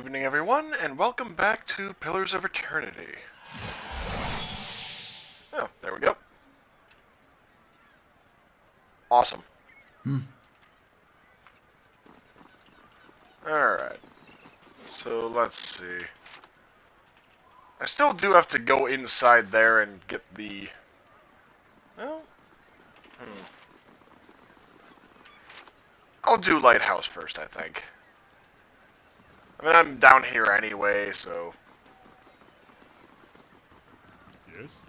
evening, everyone, and welcome back to Pillars of Eternity. Oh, there we go. Awesome. Alright. So, let's see. I still do have to go inside there and get the... Well... I'll do Lighthouse first, I think. I mean, I'm down here anyway, so... Yes?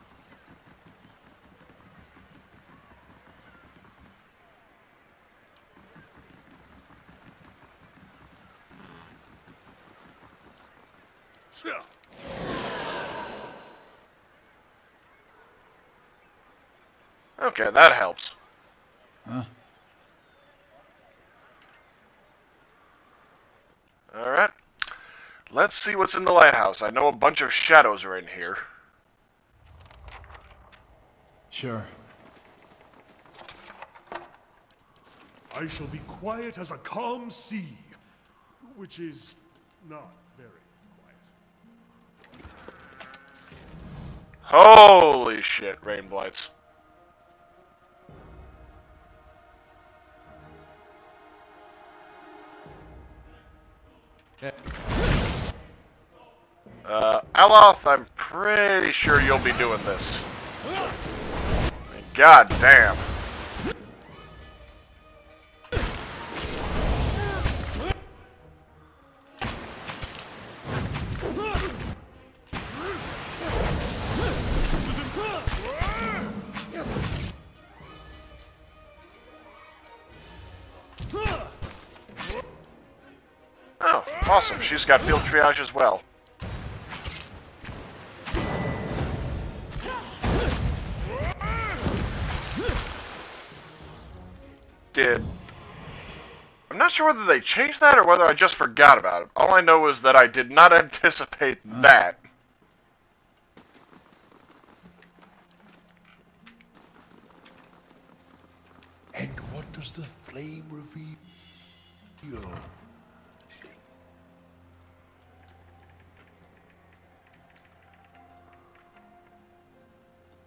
Okay, that helps. Huh? Alright. Let's see what's in the lighthouse. I know a bunch of shadows are in here. Sure. I shall be quiet as a calm sea, which is not very quiet. Holy shit, rain blights. Aloth, I'm pretty sure you'll be doing this. God damn. Oh, awesome. She's got field triage as well. I'm not sure whether they changed that or whether I just forgot about it. All I know is that I did not anticipate that. And what does the flame reveal?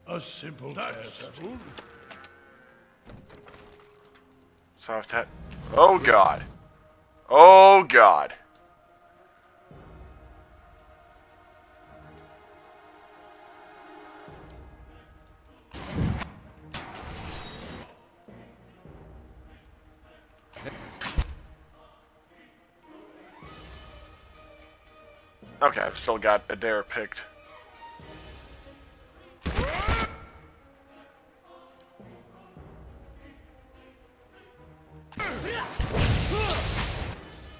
A simple test. Soft hat. Oh god. Oh god. Okay, I've still got Adair picked.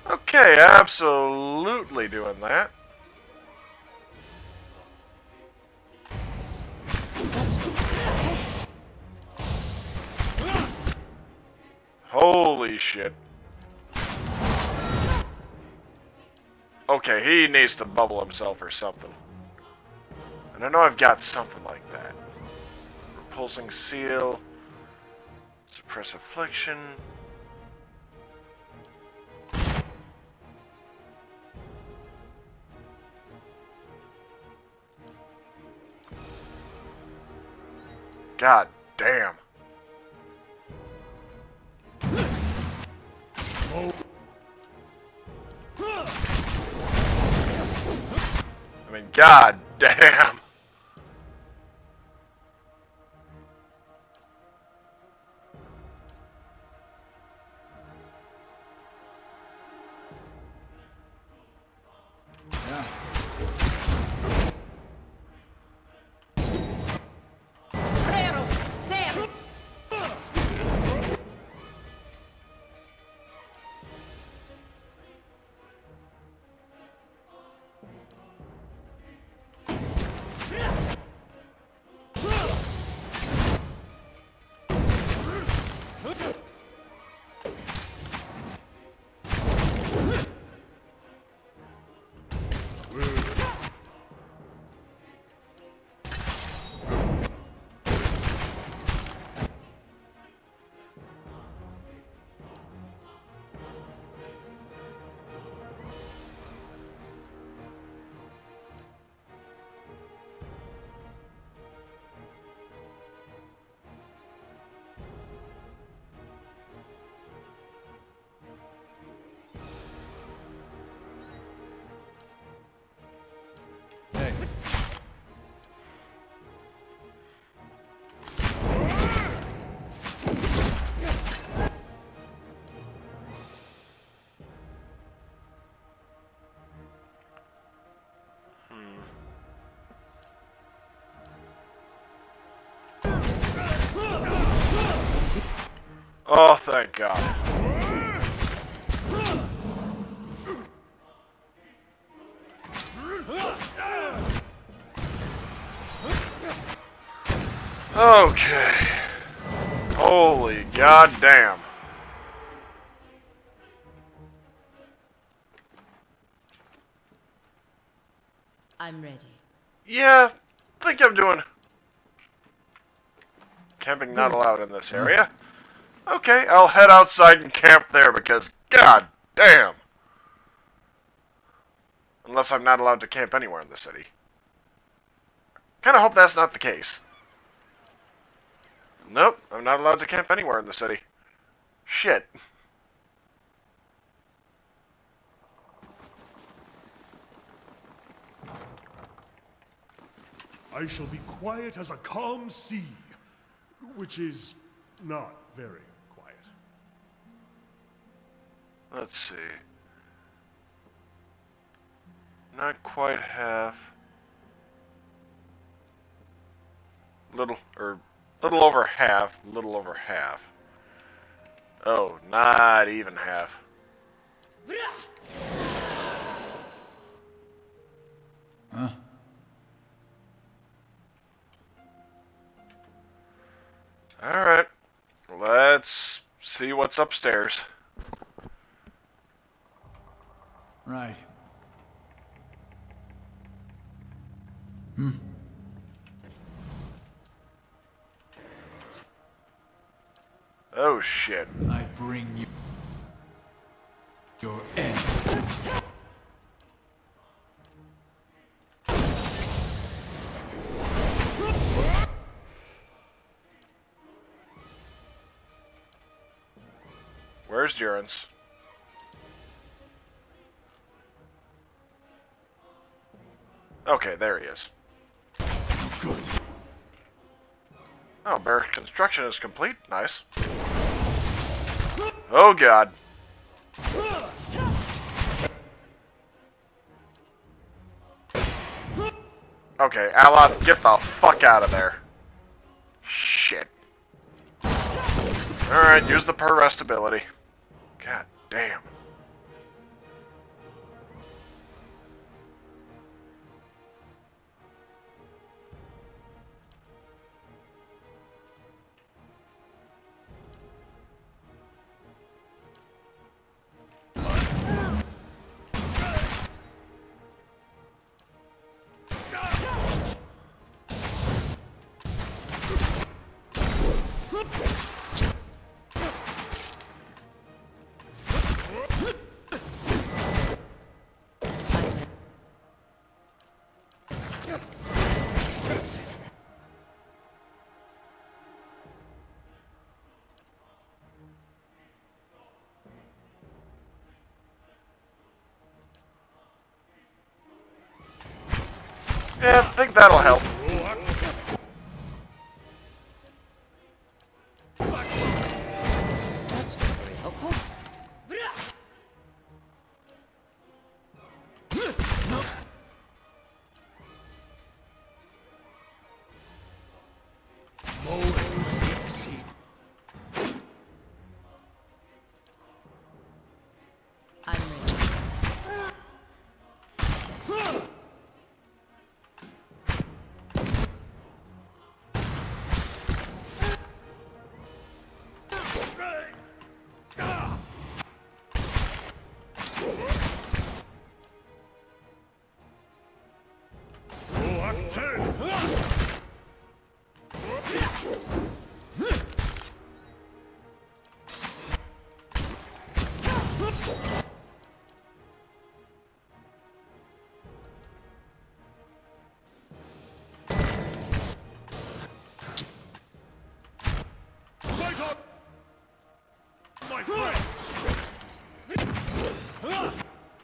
Okay, absolutely doing that. Holy shit. Okay, he needs to bubble himself or something. And I know I've got something like that. Repulsing seal. Suppress affliction. God damn. I mean, god damn. thank God. Okay. Holy goddamn. I'm ready. Yeah, think I'm doing... Camping not allowed in this area. Okay, I'll head outside and camp there because, god damn. Unless I'm not allowed to camp anywhere in the city. Kinda hope that's not the case. Nope, I'm not allowed to camp anywhere in the city. Shit. I shall be quiet as a calm sea, which is not very quiet. Let's see. Not quite half. Little over half. Little over half. Oh, not even half. Huh? Alright. Let's see what's upstairs. Right. Oh shit. I bring you your end. Where's Durance? Okay, there he is. Good. Oh, barrack construction is complete. Nice. Oh god. Okay, Aloth, get the fuck out of there. Shit. Alright, use the per rest ability. God damn. Yeah, I think that'll help. That's not very helpful. I'm ready.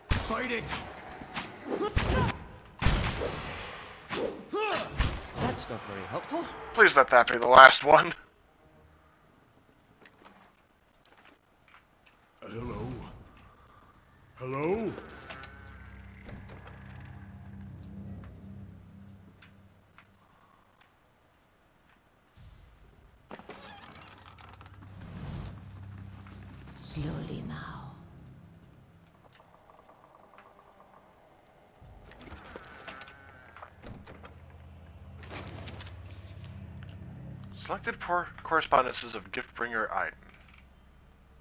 Fight it! That's not very helpful. Please let that be the last one. Hello? Hello? Slowly now. Selected for correspondences of Giftbringer Iden.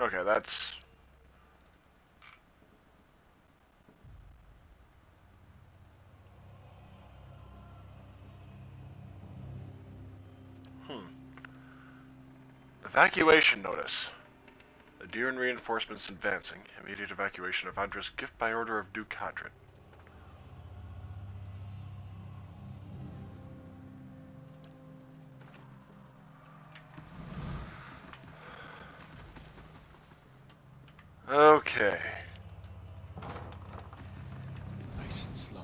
Okay, that's... Evacuation notice. Adherent reinforcements advancing. Immediate evacuation of Andra's gift by order of Duke Hadron. Okay. Nice and slow.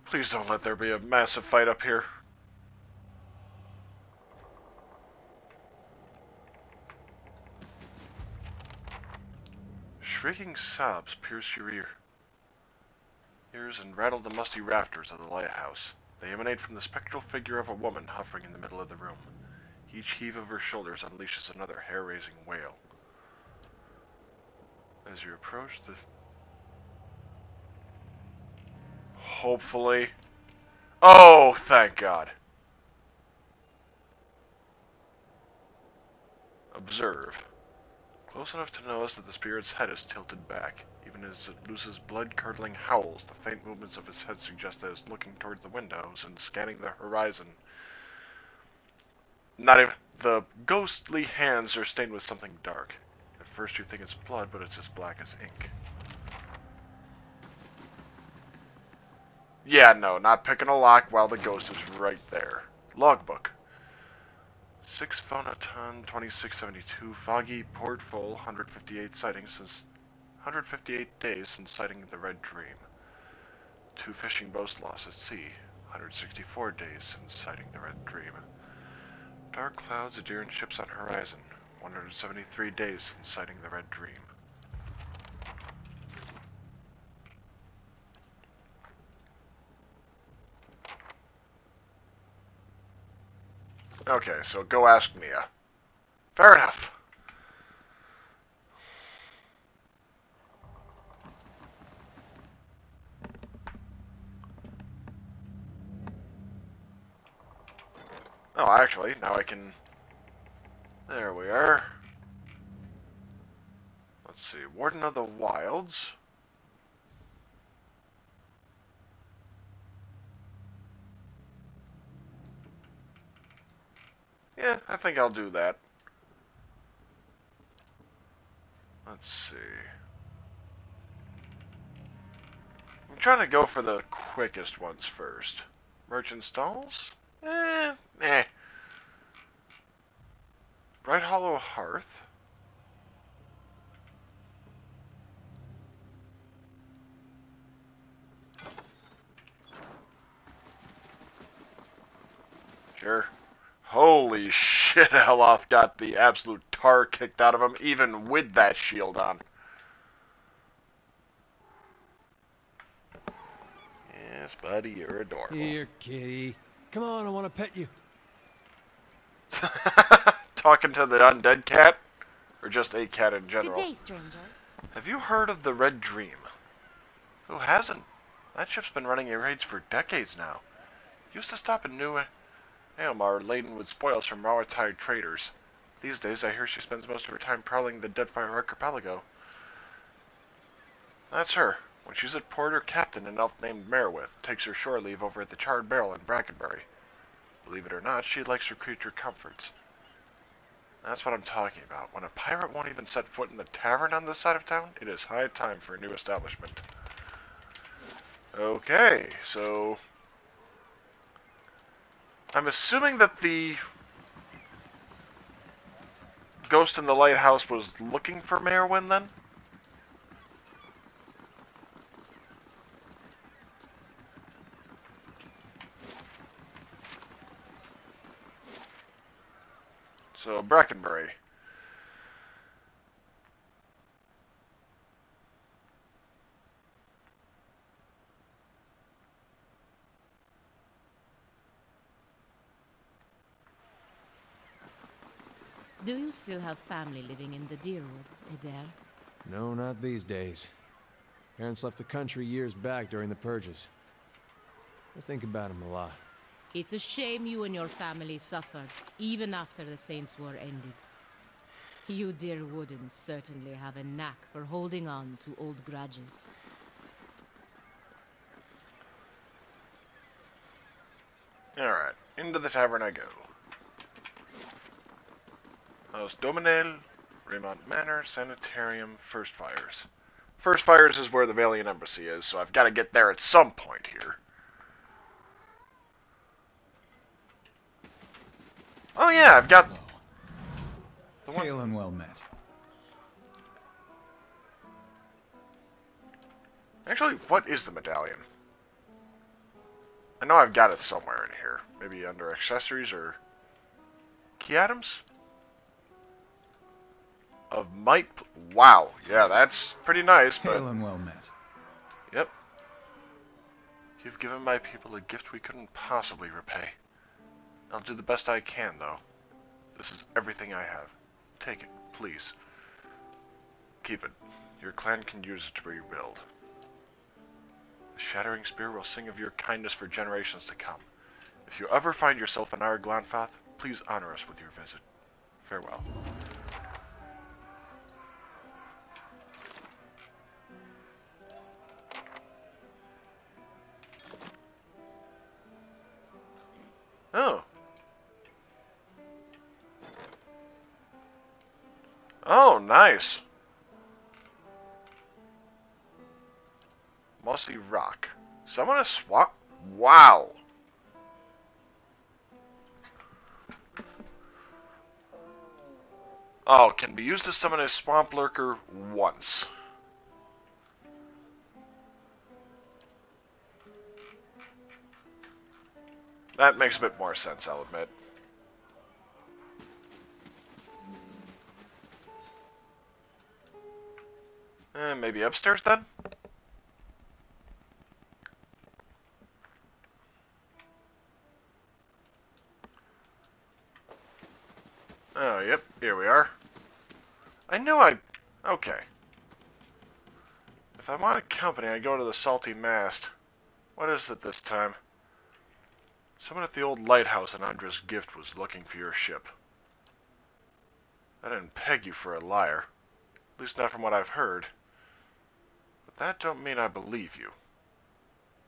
Please don't let there be a massive fight up here. Shrieking sobs pierce your ears and rattle the musty rafters of the lighthouse. They emanate from the spectral figure of a woman hovering in the middle of the room. Each heave of her shoulders unleashes another hair-raising wail. As you approach the... Hopefully... Oh, thank God. Observe. Close enough to notice that the spirit's head is tilted back. Even as it loses blood-curdling howls, the faint movements of his head suggest that it's looking towards the windows and scanning the horizon. Not even... The ghostly hands are stained with something dark. At first you think it's blood, but it's as black as ink. Yeah, no, not picking a lock while the ghost is right there. Logbook. 6 Phonaton 2672, foggy, port full, 158 sightings since 158 days since sighting the Red Dream. 2 fishing boats lost at sea, 164 days since sighting the Red Dream. Dark clouds, adherent ships on horizon, 173 days since sighting the Red Dream. Okay, so go ask Mia. Fair enough. Oh, actually, now I can... There we are. Let's see, Warden of the Wilds. Yeah, I think I'll do that. Let's see. I'm trying to go for the quickest ones first. Merchant Stalls? Eh. Bright Hollow Hearth. Sure. Holy shit, Eloth got the absolute tar kicked out of him, even with that shield on. Yes, buddy, you're adorable. Here, kitty. Come on, I want to pet you. Talking to the undead cat? Or just a cat in general? Good day, stranger. Have you heard of the Red Dream? Who hasn't? That ship's been running air raids for decades now. Used to stop in New Aomar laden with spoils from Maritime traders. These days, I hear she spends most of her time prowling the Deadfire Archipelago. That's her. When she's at port, her captain, an elf named Merowith, takes her shore leave over at the Charred Barrel in Brackenbury. Believe it or not, she likes her creature comforts. That's what I'm talking about. When a pirate won't even set foot in the tavern on this side of town, it is high time for a new establishment. Okay, so... I'm assuming that the ghost in the lighthouse was looking for Merowyn, then? So, Brackenbury. Do you still have family living in the Deerwood, Adair? No, not these days. Parents left the country years back during the purges. I think about them a lot. It's a shame you and your family suffered, even after the Saints' War ended. You Deerwoodens certainly have a knack for holding on to old grudges. Alright, into the tavern I go. House Dominel, Remont Manor, Sanitarium, First Fires. First Fires is where the Vailian Embassy is, so I've got to get there at some point here. Oh yeah, I've got... the one... Hail and well met. Actually, what is the medallion? I know I've got it somewhere in here. Maybe under accessories or... key items? Of might... wow, yeah, that's pretty nice, but... Hail and well met. Yep. You've given my people a gift we couldn't possibly repay. I'll do the best I can, though. This is everything I have. Take it, please. Keep it. Your clan can use it to rebuild. The Shattering Spear will sing of your kindness for generations to come. If you ever find yourself in our Glanfath, please honor us with your visit. Farewell. Oh. Oh, nice. Mossy rock. Someone a swamp. Wow. Oh, can be used to summon a swamp lurker once. That makes a bit more sense, I'll admit. Maybe upstairs then? Oh, yep, here we are. I knew okay. If I wanted company, I'd go to the Salty Mast. What is it this time? Someone at the old lighthouse in Andra's Gift was looking for your ship. I didn't peg you for a liar. At least not from what I've heard. But that don't mean I believe you.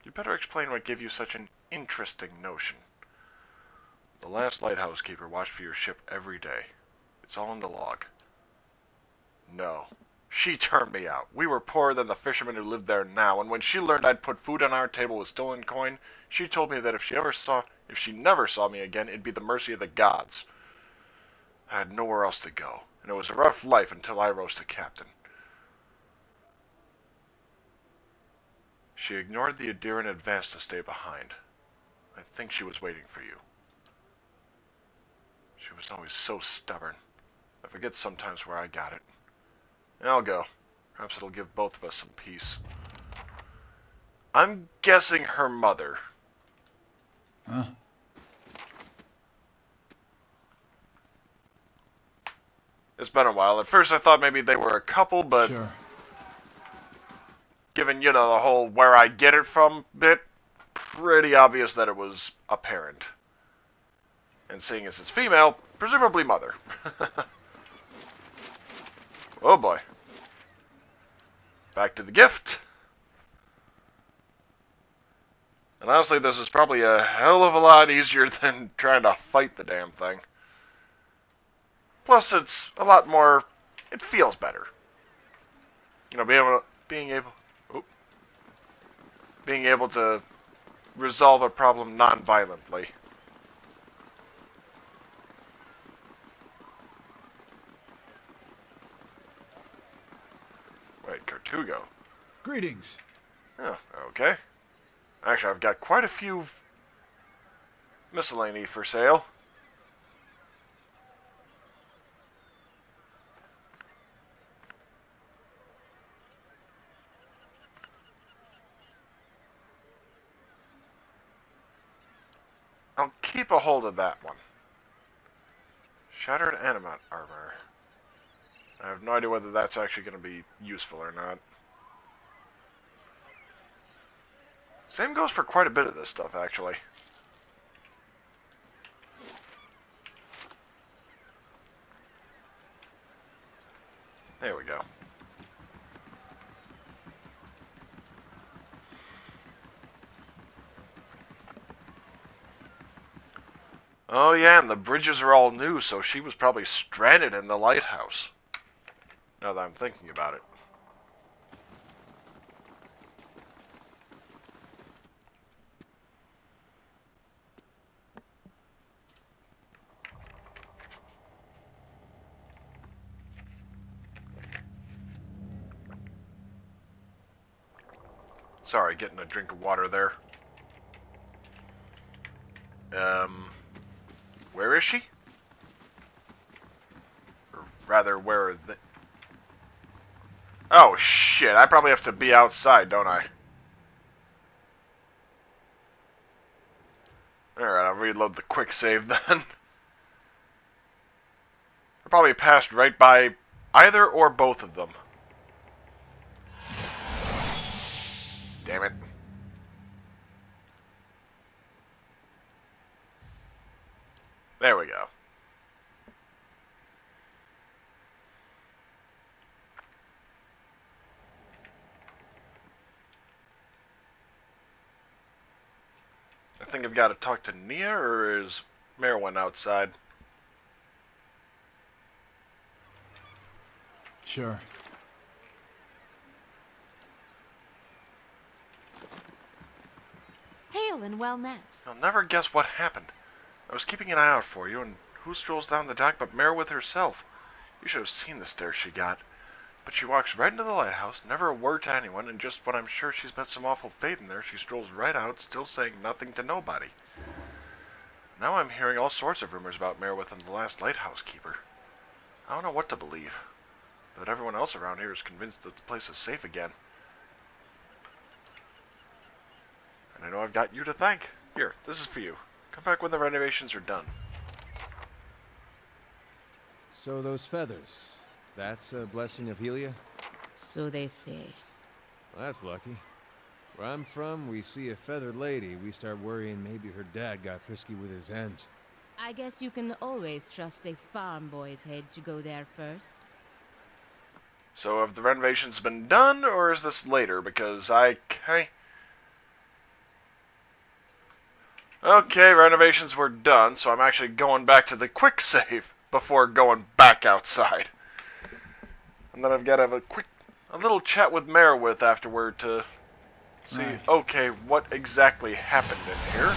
You better explain what gave you such an interesting notion. The last lighthouse keeper watched for your ship every day. It's all in the log. No. She turned me out. We were poorer than the fishermen who lived there now, and when she learned I'd put food on our table with stolen coin, she told me that if she never saw me again, it'd be the mercy of the gods. I had nowhere else to go, and it was a rough life until I rose to captain. She ignored the Adir and advanced to stay behind. I think she was waiting for you. She was always so stubborn. I forget sometimes where I got it. I'll go. Perhaps it'll give both of us some peace. I'm guessing her mother. Huh? It's been a while. At first I thought maybe they were a couple, but... Sure. Given, you know, the whole where I get it from bit, pretty obvious that it was a parent. And seeing as it's female, presumably mother. Oh boy. Back to the gift. And honestly, this is probably a hell of a lot easier than trying to fight the damn thing. Plus, it's a lot more... it feels better. You know, being able to resolve a problem non-violently. Wait, Cartugo. Greetings. Oh, okay. Actually, I've got quite a few miscellany for sale. I'll keep a hold of that one. Shattered animate armor. I have no idea whether that's actually going to be useful or not. Same goes for quite a bit of this stuff, actually. There we go. Oh yeah, and the bridges are all new, so she was probably stranded in the lighthouse. Now that I'm thinking about it. Sorry, getting a drink of water there. Where is she? Or rather, where are the... Oh, shit, I probably have to be outside, don't I? Alright, I'll reload the quick save then. I probably passed right by either or both of them. Damn it. There we go. I think I've got to talk to Nia, or is Merwin outside? Sure. Hail and well met. You'll never guess what happened. I was keeping an eye out for you, and who strolls down the dock but Merwith herself? You should have seen the stare she got. But she walks right into the lighthouse, never a word to anyone, and just when I'm sure she's met some awful fate in there, she strolls right out, still saying nothing to nobody. Now I'm hearing all sorts of rumors about Merwith and the last lighthouse keeper. I don't know what to believe, but everyone else around here is convinced that the place is safe again. And I know I've got you to thank. Here, this is for you. Come back when the renovations are done. So those feathers, that's a blessing of Helia? So they say. Well, that's lucky. Where I'm from, we see a feathered lady, we start worrying maybe her dad got frisky with his hens. I guess you can always trust a farm boy's head to go there first. So have the renovations been done, or is this later? Because Okay, renovations were done, so I'm actually going back to the quick save before going back outside. And then I've got to have a little chat with Merwith afterward to see, okay, what exactly happened in here.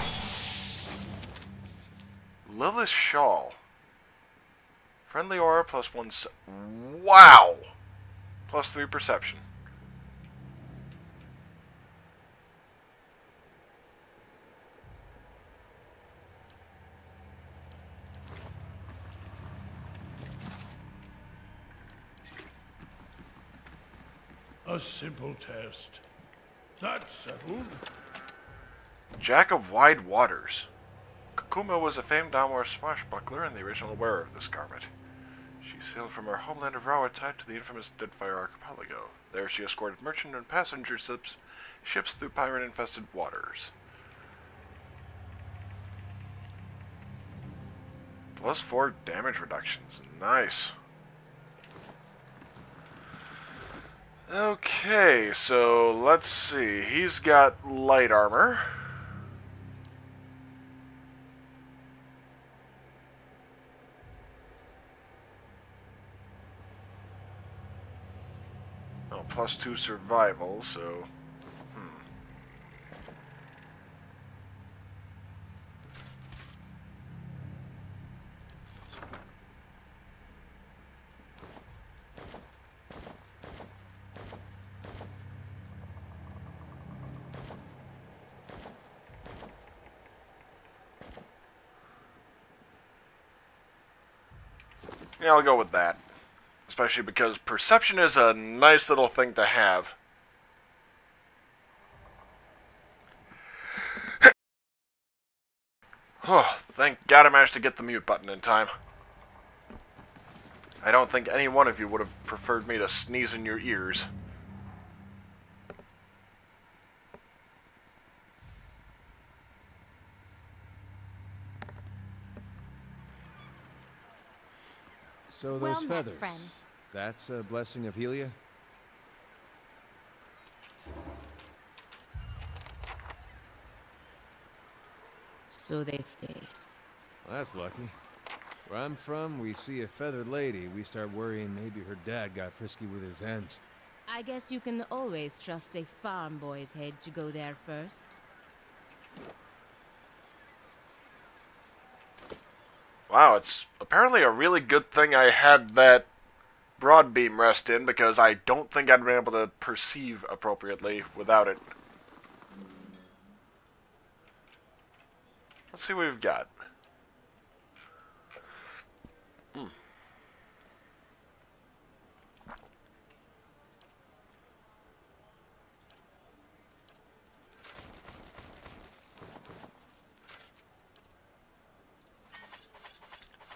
Lilith's Shawl. Friendly aura plus 1... Wow! Plus 3 perception. A simple test. That's settled. Jack of Wide Waters. Kakuma was a famed Daimor swashbuckler and the original wearer of this garment. She sailed from her homeland of Rawatide to the infamous Deadfire Archipelago. There she escorted merchant and passenger ships through pirate-infested waters. Plus 4 damage reductions. Nice. Okay, so let's see. He's got light armor. Oh, plus 2 survival, so... Yeah, I'll go with that. Especially because perception is a nice little thing to have. Oh, thank God I managed to get the mute button in time. I don't think any one of you would have preferred me to sneeze in your ears. So Well those met, feathers, friend. that's a blessing of Helia? So they say. Well, that's lucky. Where I'm from, we see a feathered lady, we start worrying maybe her dad got frisky with his hens. I guess you can always trust a farm boy's head to go there first. Wow, it's apparently a really good thing I had that broad beam rest in, because I don't think I'd been able to perceive appropriately without it. Let's see what we've got.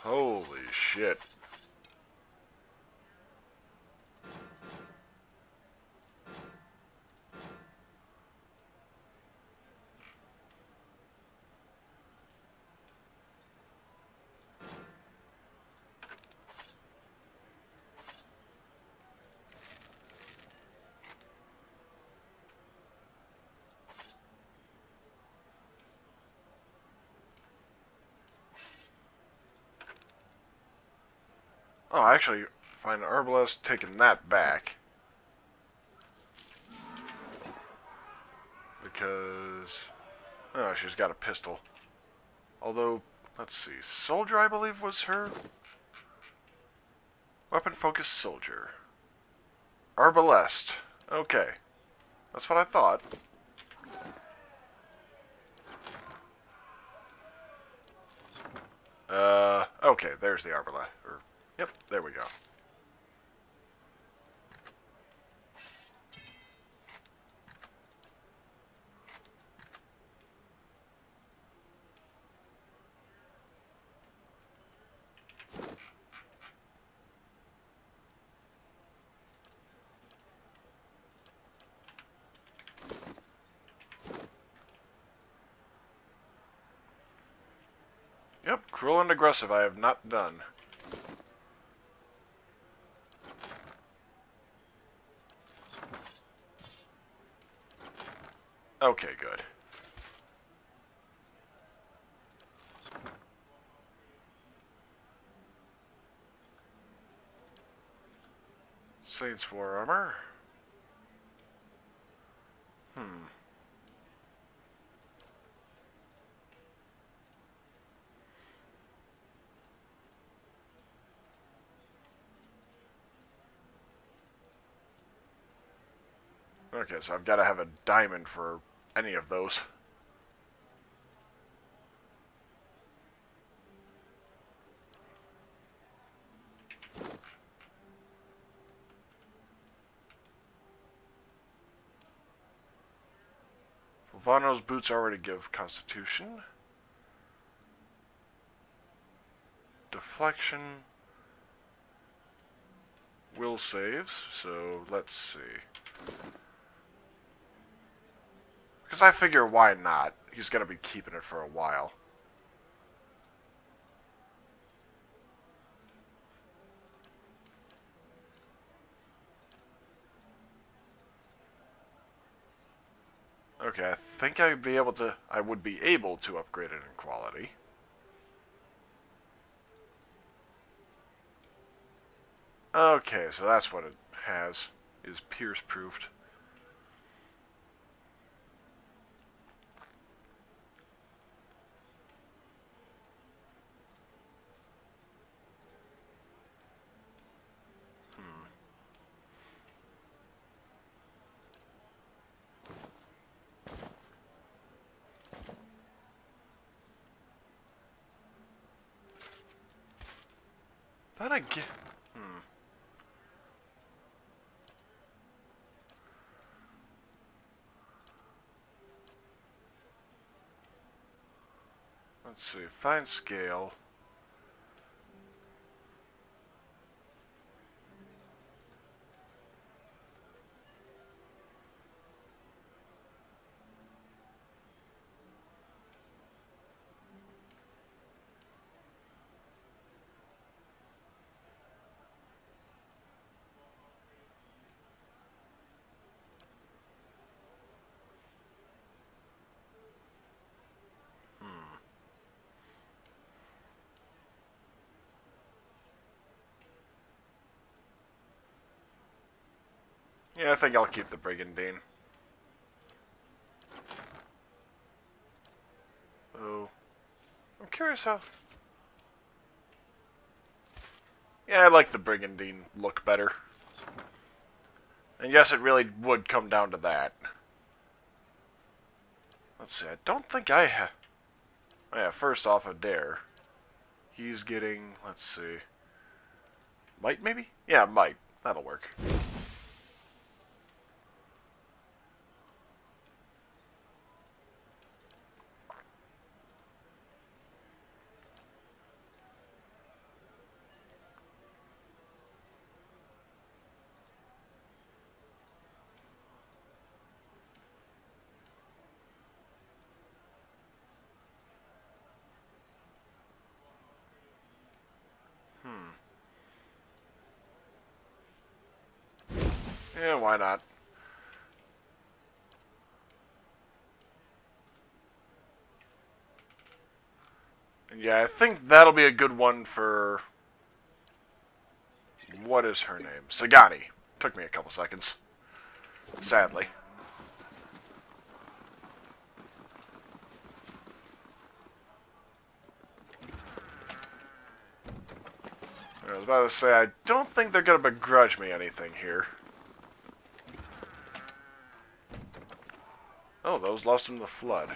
Holy shit. Oh, actually, find the herbalist, taking that back. Because... oh, she's got a pistol. Although, let's see, soldier, I believe, was her? Weapon-focused soldier. Arbalest. Okay. That's what I thought. Okay, there's the arbalest. Yep, there we go. Yep, cruel and aggressive I have not done. Okay, good. Saints War armor. Okay, so I've got to have a diamond for any of those. Fulvano's boots already give constitution. Deflection. Will saves, so let's see. Because I figure why not? He's going to be keeping it for a while. Okay, I think I would be able to upgrade it in quality. Okay, so that's what it has, is pierce-proofed. Then again... Let's see, fine scale. Yeah, I think I'll keep the Brigandine. Oh. I'm curious how... Yeah, I like the Brigandine look better. And yes, it really would come down to that. Let's see, I don't think I have... Oh yeah, first off, a dare. He's getting, let's see... Might, maybe? Yeah, might. That'll work. Yeah, why not? And yeah, I think that'll be a good one for... What is her name? Sagani. Took me a couple seconds. Sadly. I was about to say, I don't think they're going to begrudge me anything here. Oh, those lost in the flood.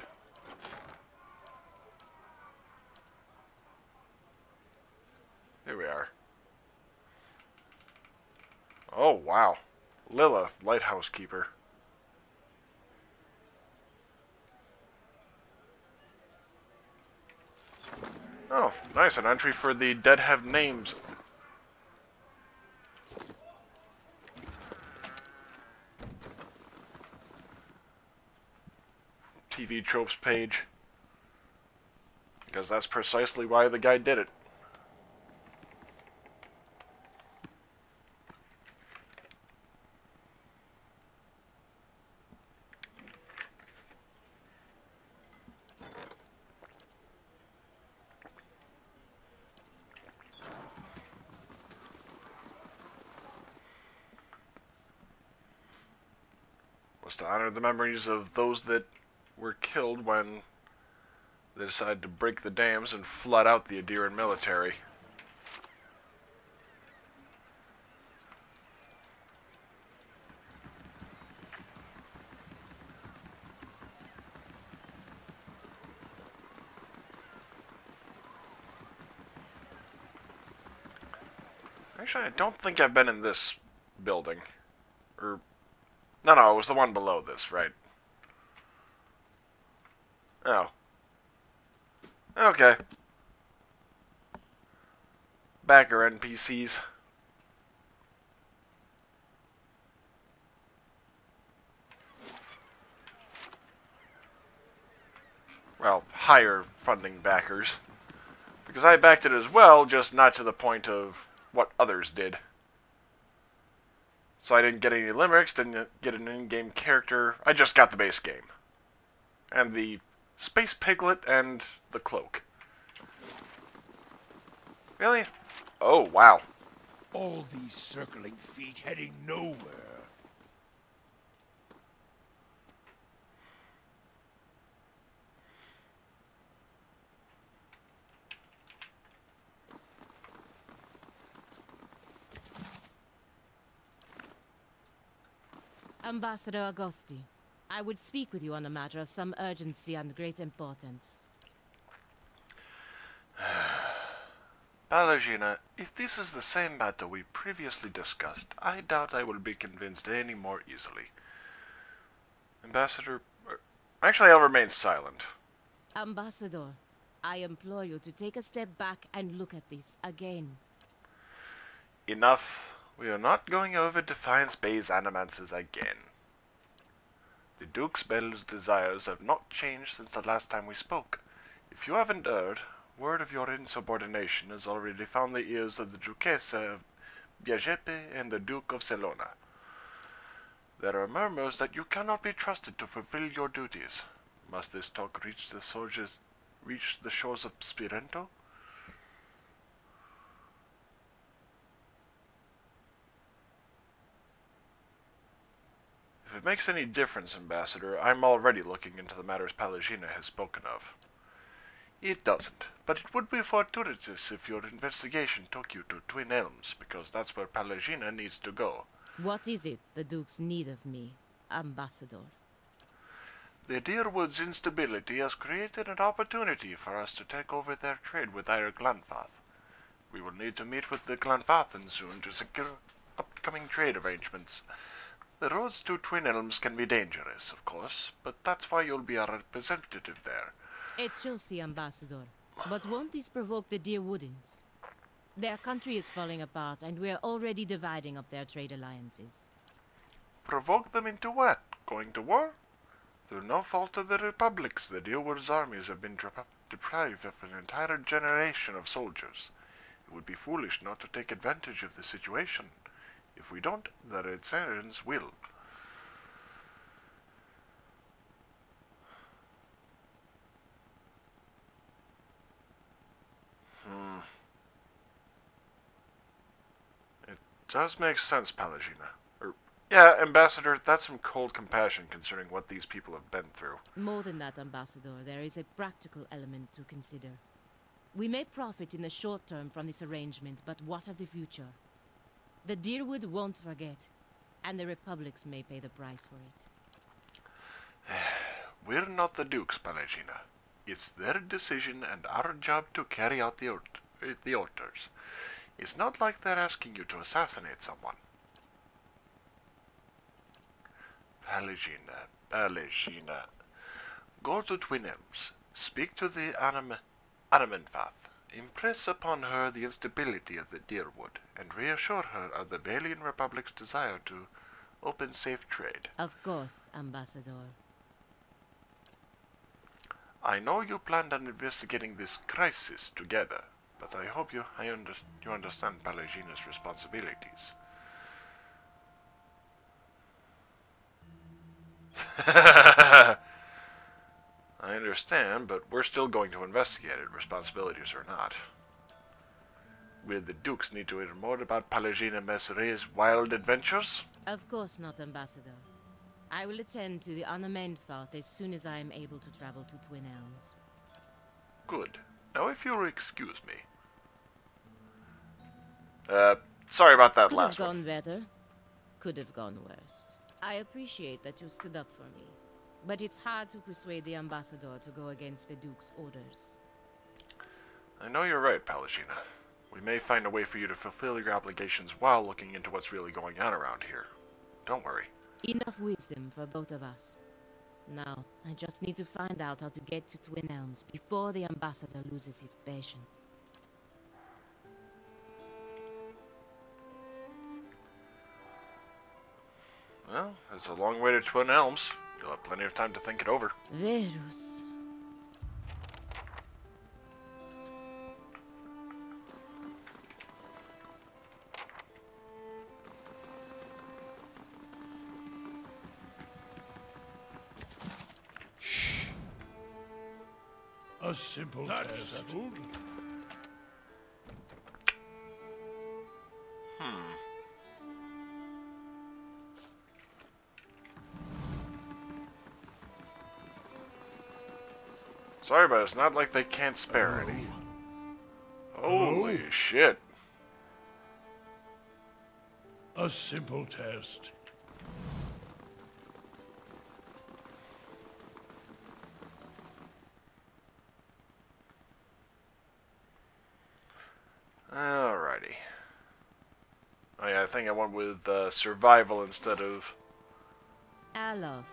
Here we are. Oh, wow. Lilith, Lighthouse Keeper. Oh, nice. An entry for the Dead Have Names. TV tropes page. Because that's precisely why the guy did it. Was to honor the memories of those that were killed when they decided to break the dams and flood out the Adiran military. Actually, I don't think I've been in this building. Or... No, it was the one below this, right? Oh. Okay. Backer NPCs. Well, higher funding backers. Because I backed it as well, just not to the point of what others did. So I didn't get any limericks, didn't get an in-game character, I just got the base game. And the Space Piglet and the Cloak. Really? Oh, wow. All these circling feet heading nowhere. Ambassador Agosti, I would speak with you on a matter of some urgency and great importance. Balagina, if this is the same matter we previously discussed, I doubt I will be convinced any more easily. Ambassador... Actually, I'll remain silent. Ambassador, I implore you to take a step back and look at this again. Enough. We are not going over Defiance Bay's animances again. The Duke's Bell's desires have not changed since the last time we spoke. If you haven't heard, word of your insubordination has already found the ears of the Duchessa of Biagepe and the Duke of Celona. There are murmurs that you cannot be trusted to fulfill your duties. Must this talk reach the shores of Spirento? If it makes any difference, Ambassador, I'm already looking into the matters Pallegina has spoken of. It doesn't, but it would be fortuitous if your investigation took you to Twin Elms, because that's where Pallegina needs to go. What is it the Dukes need of me, Ambassador? The Deerwood's instability has created an opportunity for us to take over their trade with our Glanfath. We will need to meet with the Glanfathans soon to secure upcoming trade arrangements. The roads to Twin Elms can be dangerous, of course, but that's why you'll be our representative there. It shall see, Ambassador. But won't this provoke the Deerwoodins? Their country is falling apart, and we're already dividing up their trade alliances. Provoke them into what? Going to war? Through no fault of the Republic's, the Deerwood's armies have been deprived of an entire generation of soldiers. It would be foolish not to take advantage of the situation. If we don't, the Red Sirens will. It does make sense, Pallegina. Yeah, Ambassador, that's some cold compassion concerning what these people have been through. More than that, Ambassador, there is a practical element to consider. We may profit in the short term from this arrangement, but what of the future? The Deerwood won't forget, and the Republics may pay the price for it. We're not the Dukes, Pallegina. It's their decision and our job to carry out the orders. It's not like they're asking you to assassinate someone. Pallegina. Go to Twin Elms. Speak to the Animenfath. Impress upon her the instability of the Deerwood, and reassure her of the Vailian Republic's desire to open safe trade. Of course, Ambassador. I know you planned on investigating this crisis together, but I hope you understand Pallegina's responsibilities. I understand, but we're still going to investigate it, responsibilities or not. Will the Dukes need to hear more about Pallegina Messere's wild adventures? Of course not, Ambassador. I will attend to the Animenfath as soon as I am able to travel to Twin Elms. Good. Now if you'll excuse me. Sorry about that last one. Could have gone better. Could have gone worse. I appreciate that you stood up for me, but it's hard to persuade the Ambassador to go against the Duke's orders. I know you're right, Pallegina. We may find a way for you to fulfill your obligations while looking into what's really going on around here. Don't worry. Enough wisdom for both of us. Now, I just need to find out how to get to Twin Elms before the Ambassador loses his patience. Well, it's a long way to Twin Elms. You'll have plenty of time to think it over. Verus. A simple test. Sorry, but it's not like they can't spare any. Holy shit. A simple test. Alrighty. Oh yeah, I think I went with survival instead of... Alof.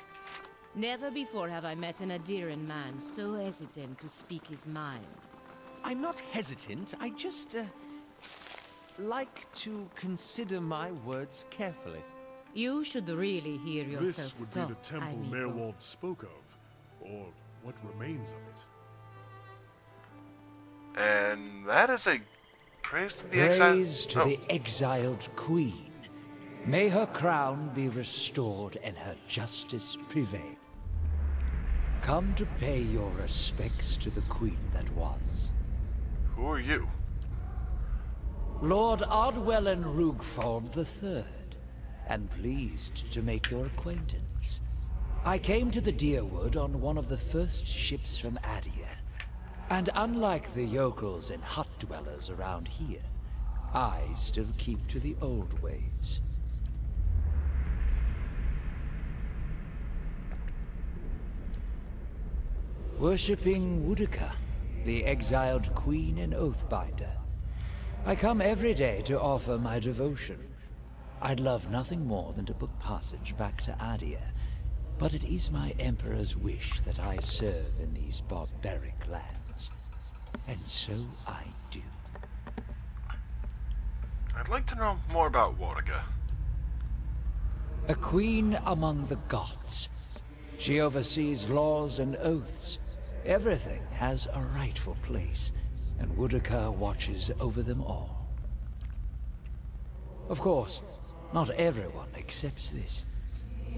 Never before have I met an Adiran man so hesitant to speak his mind. I'm not hesitant. I just, like to consider my words carefully. You should really hear yourself This would be the talk, temple amigo. Merwald spoke of, or what remains of it. And that is a praise to the exile. Praise to the exiled queen. May her crown be restored and her justice prevail. Come to pay your respects to the queen that was. Who are you? Lord Ardwellen Rugford III, and pleased to make your acquaintance. I came to the Deerwood on one of the first ships from Adia, and unlike the yokels and hut dwellers around here, I still keep to the old ways. Worshipping Woodica, the exiled queen and oathbinder. I come every day to offer my devotion. I'd love nothing more than to book passage back to Adia, but it is my Emperor's wish that I serve in these barbaric lands. And so I do. I'd like to know more about Woodica. A queen among the gods. She oversees laws and oaths. Everything has a rightful place, and Woodica watches over them all. Of course, not everyone accepts this.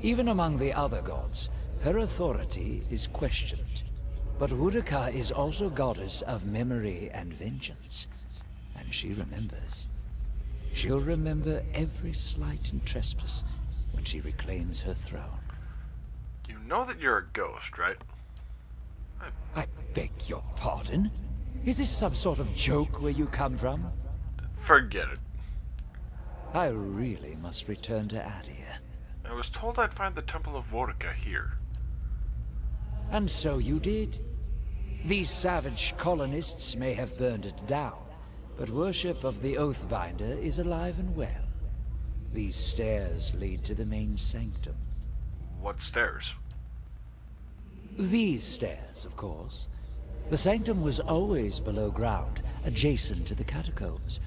Even among the other gods, her authority is questioned. But Woodica is also goddess of memory and vengeance, and she remembers. She'll remember every slight and trespass when she reclaims her throne. You know that you're a ghost, right? I beg your pardon? Is this some sort of joke where you come from? Forget it. I really must return to Adia. I was told I'd find the Temple of Woodica here. And so you did. These savage colonists may have burned it down, but worship of the Oathbinder is alive and well. These stairs lead to the main sanctum. What stairs? These stairs, of course. The sanctum was always below ground, adjacent to the catacombs,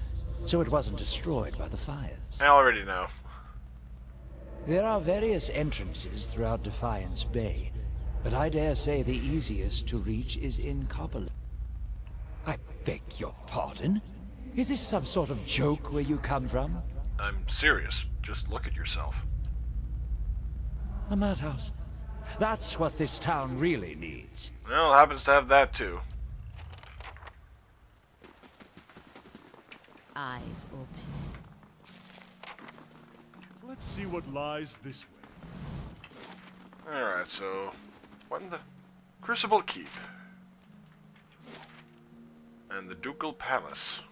so it wasn't destroyed by the fires. I already know. There are various entrances throughout Defiance Bay, but I dare say the easiest to reach is in Copperland. I beg your pardon? Is this some sort of joke where you come from? I'm serious. Just look at yourself. A madhouse. That's what this town really needs. Well, it happens to have that too. Eyes open. Let's see what lies this way. Alright, so what in the Crucible Keep? And the Ducal Palace.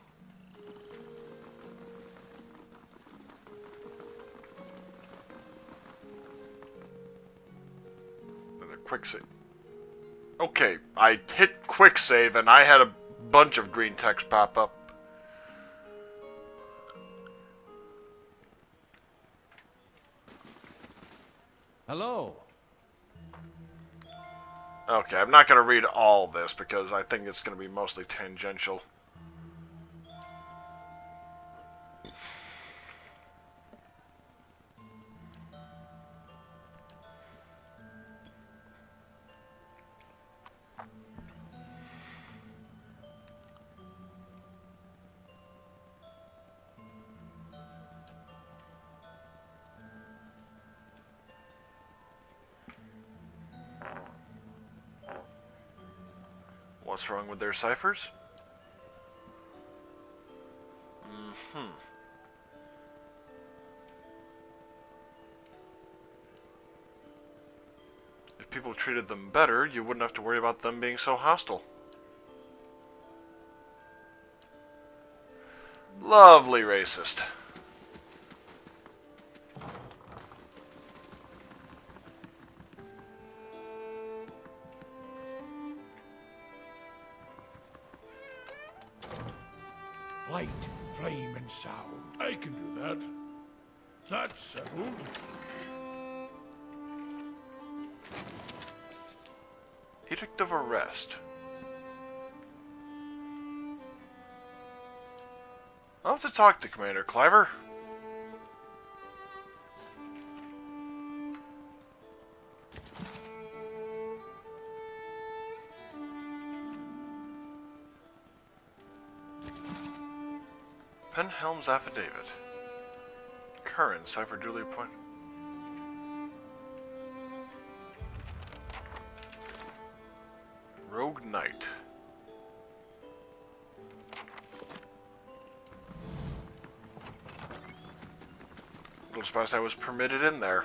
Another quick save. Okay, I hit quick save and I had a bunch of green text pop up. Hello. Okay, I'm not going to read all this because I think it's going to be mostly tangential. What's wrong with their ciphers? If people treated them better, you wouldn't have to worry about them being so hostile. Lovely racist. Light, flame, and sound. I can do that. That's settled. Edict of Arrest. I'll have to talk to Commander Cliver. Penhelm's Affidavit. Current cipher duly appointed. Rogue Knight. Little surprised I was permitted in there.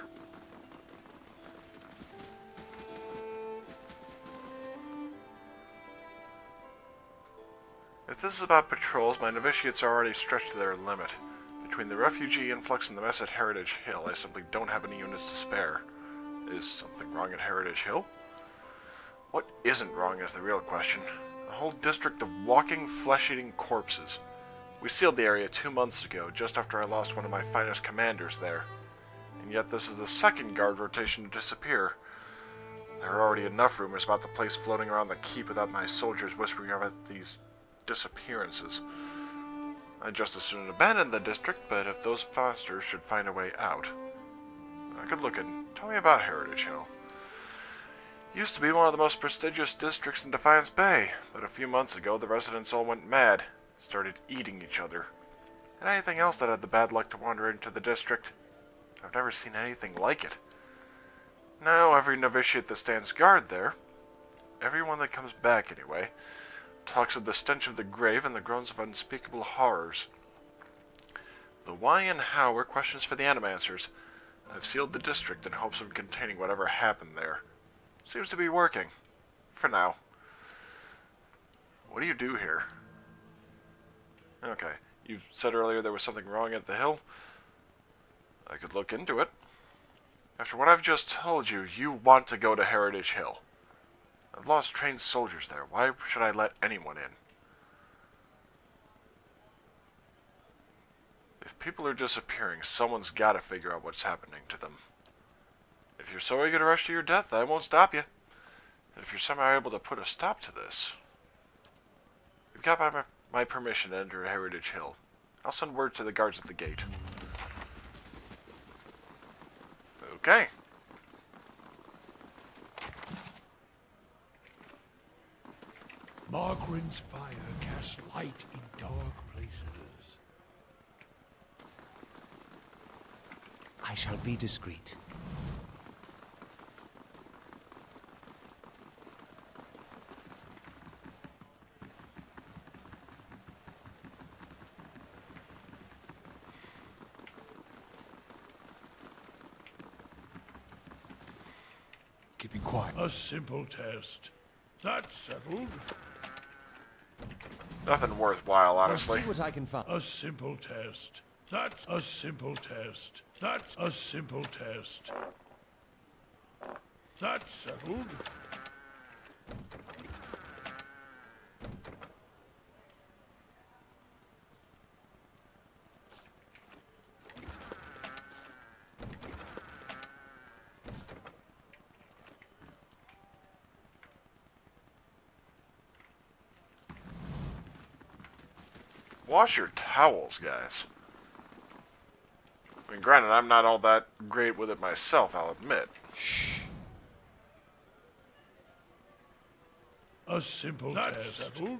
If this is about patrols, my novitiates are already stretched to their limit. Between the refugee influx and the mess at Heritage Hill, I simply don't have any units to spare. Is something wrong at Heritage Hill? What isn't wrong is the real question. A whole district of walking, flesh-eating corpses. We sealed the area 2 months ago, just after I lost one of my finest commanders there. And yet this is the second guard rotation to disappear. There are already enough rumors about the place floating around the keep without my soldiers whispering about these disappearances. I'd just as soon abandon the district, but if those monsters should find a way out, I could look in. Tell me about Heritage Hill. Used to be one of the most prestigious districts in Defiance Bay, but a few months ago the residents all went mad, started eating each other. And anything else that had the bad luck to wander into the district, I've never seen anything like it. Now every novitiate that stands guard there, everyone that comes back anyway, talks of the stench of the grave and the groans of unspeakable horrors. The why and how are questions for the animancers. I've sealed the district in hopes of containing whatever happened there. Seems to be working. For now. What do you do here? Okay. You said earlier there was something wrong at the hill. I could look into it. After what I've just told you, you want to go to Heritage Hill. I've lost trained soldiers there. Why should I let anyone in? If people are disappearing, someone's got to figure out what's happening to them. If you're so eager to rush to your death, I won't stop you. And if you're somehow able to put a stop to this, you've got my permission to enter Heritage Hill. I'll send word to the guards at the gate. Okay. Margaren's fire casts light in dark places. I shall be discreet. Keeping quiet. A simple test. That's settled. Nothing worthwhile, I'll honestly. see what I can find. A simple test. That's a simple test. That's a simple test. That's settled. Wash your towels, guys. I mean, granted, I'm not all that great with it myself, I'll admit. A simple test. Settled.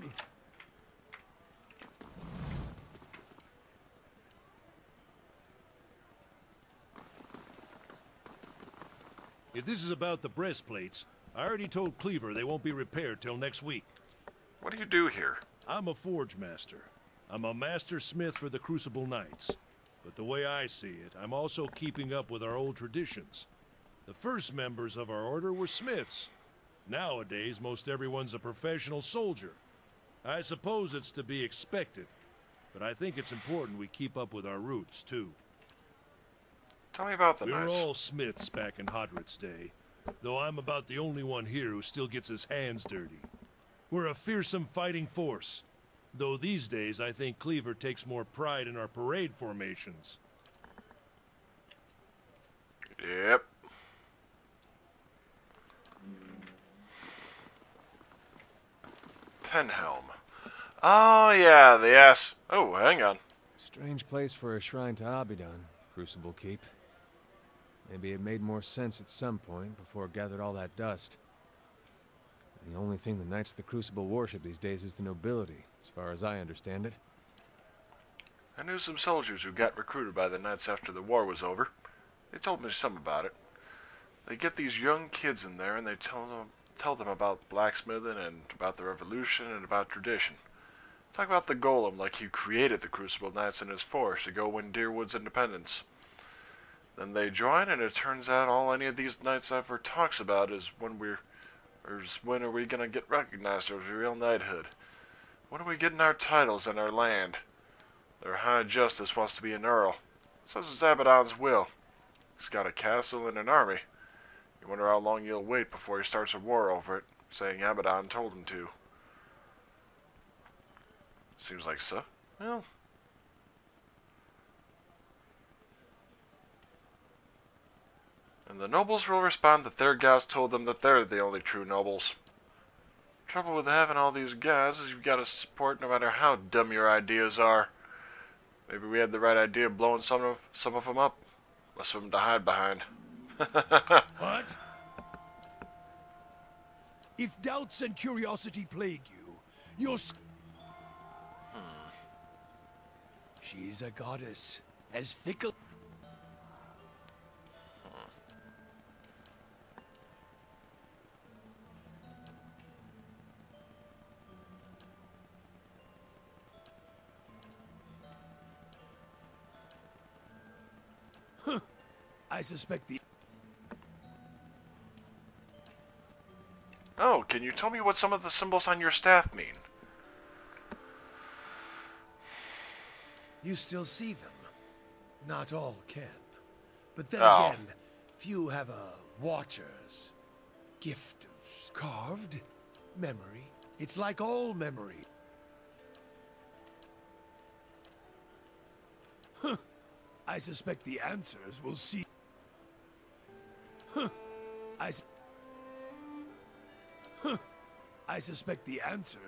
If this is about the breastplates, I already told Cleaver they won't be repaired till next week. What do you do here? I'm a forge master. I'm a master smith for the Crucible Knights. But the way I see it, I'm also keeping up with our old traditions. The first members of our order were smiths. Nowadays, most everyone's a professional soldier. I suppose it's to be expected, but I think it's important we keep up with our roots, too. Tell me about the We were knights. all smiths back in Hodrick's day, though I'm about the only one here who still gets his hands dirty. We're a fearsome fighting force, though these days I think Cleaver takes more pride in our parade formations. Yep. Penhelm. Oh, yeah, the ass. Oh, hang on. Strange place for a shrine to Abidan, Crucible Keep. Maybe it made more sense at some point before it gathered all that dust. And the only thing the Knights of the Crucible worship these days is the nobility, as far as I understand it. I knew some soldiers who got recruited by the Knights after the war was over. They told me some about it. They get these young kids in there and they tell them about blacksmithing and about the revolution and about tradition. Talk about the golem like he created the Crucible Knights and his force to go win Deerwood's independence. Then they join, and it turns out all any of these knights ever talks about is when are we gonna get recognized as a real knighthood? When are we getting our titles and our land? Their High Justice wants to be an earl. Says it's Abaddon's will. He's got a castle and an army. You wonder how long he'll wait before he starts a war over it, saying Abaddon told him to. Seems like so. Well. And the nobles will respond that their gods told them that they're the only true nobles. Trouble with having all these guys is you've got to support no matter how dumb your ideas are. Maybe we had the right idea of blowing some of them up. Less of them to hide behind. What? If doubts and curiosity plague you, you're... She's a goddess, as fickle... I suspect the... Oh, can you tell me what some of the symbols on your staff mean? You still see them. Not all can. But then Oh. again, few have a watcher's gift of carved memory. It's like all memory. I suspect the answers will see... I suspect the answer...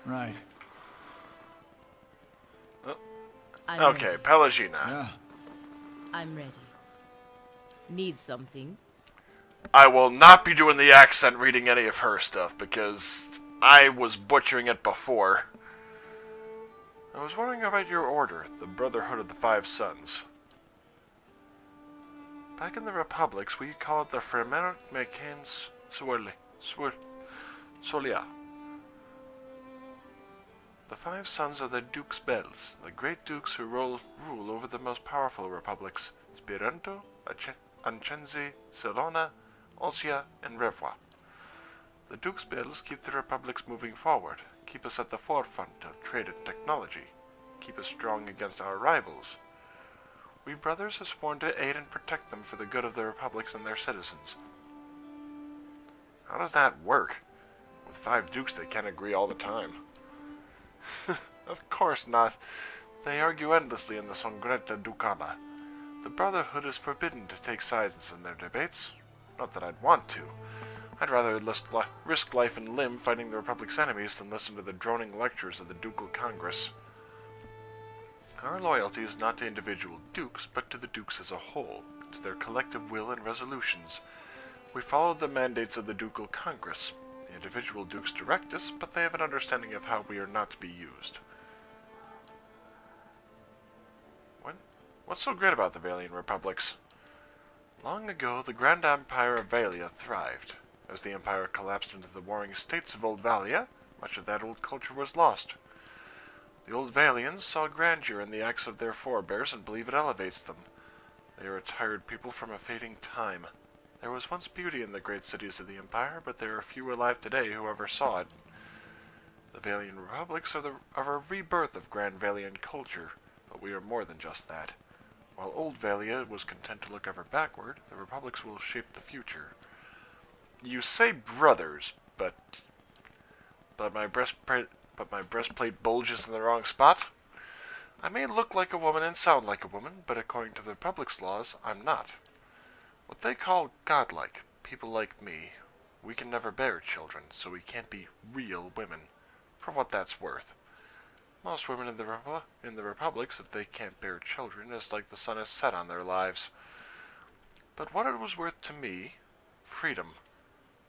Right. I'm Okay, ready. Pelagina. Yeah. I'm ready. Need something? I will not be doing the accent reading any of her stuff because I was butchering it before. I was wondering about your order, the Brotherhood of the Five Sons. Back in the Republics, we call it the Fremer Mekens Solia. The Five Sons are the Duke's Bells, the great dukes who rule over the most powerful republics, Spirento, Anchenzi, Silona, Ossia, and Revois. The Duke's Bells keep the republics moving forward, keep us at the forefront of trade and technology, keep us strong against our rivals. We brothers have sworn to aid and protect them for the good of the republics and their citizens. How does that work? With 5 dukes they can't agree all the time. Of course not. They argue endlessly in the Songreta Ducala. The Brotherhood is forbidden to take sides in their debates. Not that I'd want to. I'd rather risk life and limb fighting the Republic's enemies than listen to the droning lectures of the Ducal Congress. Our loyalty is not to individual dukes, but to the dukes as a whole, to their collective will and resolutions. We follow the mandates of the Ducal Congress. The individual dukes direct us, but they have an understanding of how we are not to be used. What's so great about the Vailian republics? Long ago, the Grand Empire of Vailia thrived. As the empire collapsed into the warring states of Old Valia, much of that old culture was lost. The old Vailians saw grandeur in the acts of their forebears and believe it elevates them. They are a tired people from a fading time. There was once beauty in the great cities of the empire, but there are few alive today who ever saw it. The Vailian republics are a rebirth of Grand Vailian culture, but we are more than just that. While old Vailia was content to look ever backward, the republics will shape the future. You say brothers, but my breastplate bulges in the wrong spot? I may look like a woman and sound like a woman, but according to the Republic's laws, I'm not. What they call godlike, people like me, we can never bear children, so we can't be real women, for what that's worth. Most women in the republics, if they can't bear children, is like the sun has set on their lives. But what it was worth to me, freedom.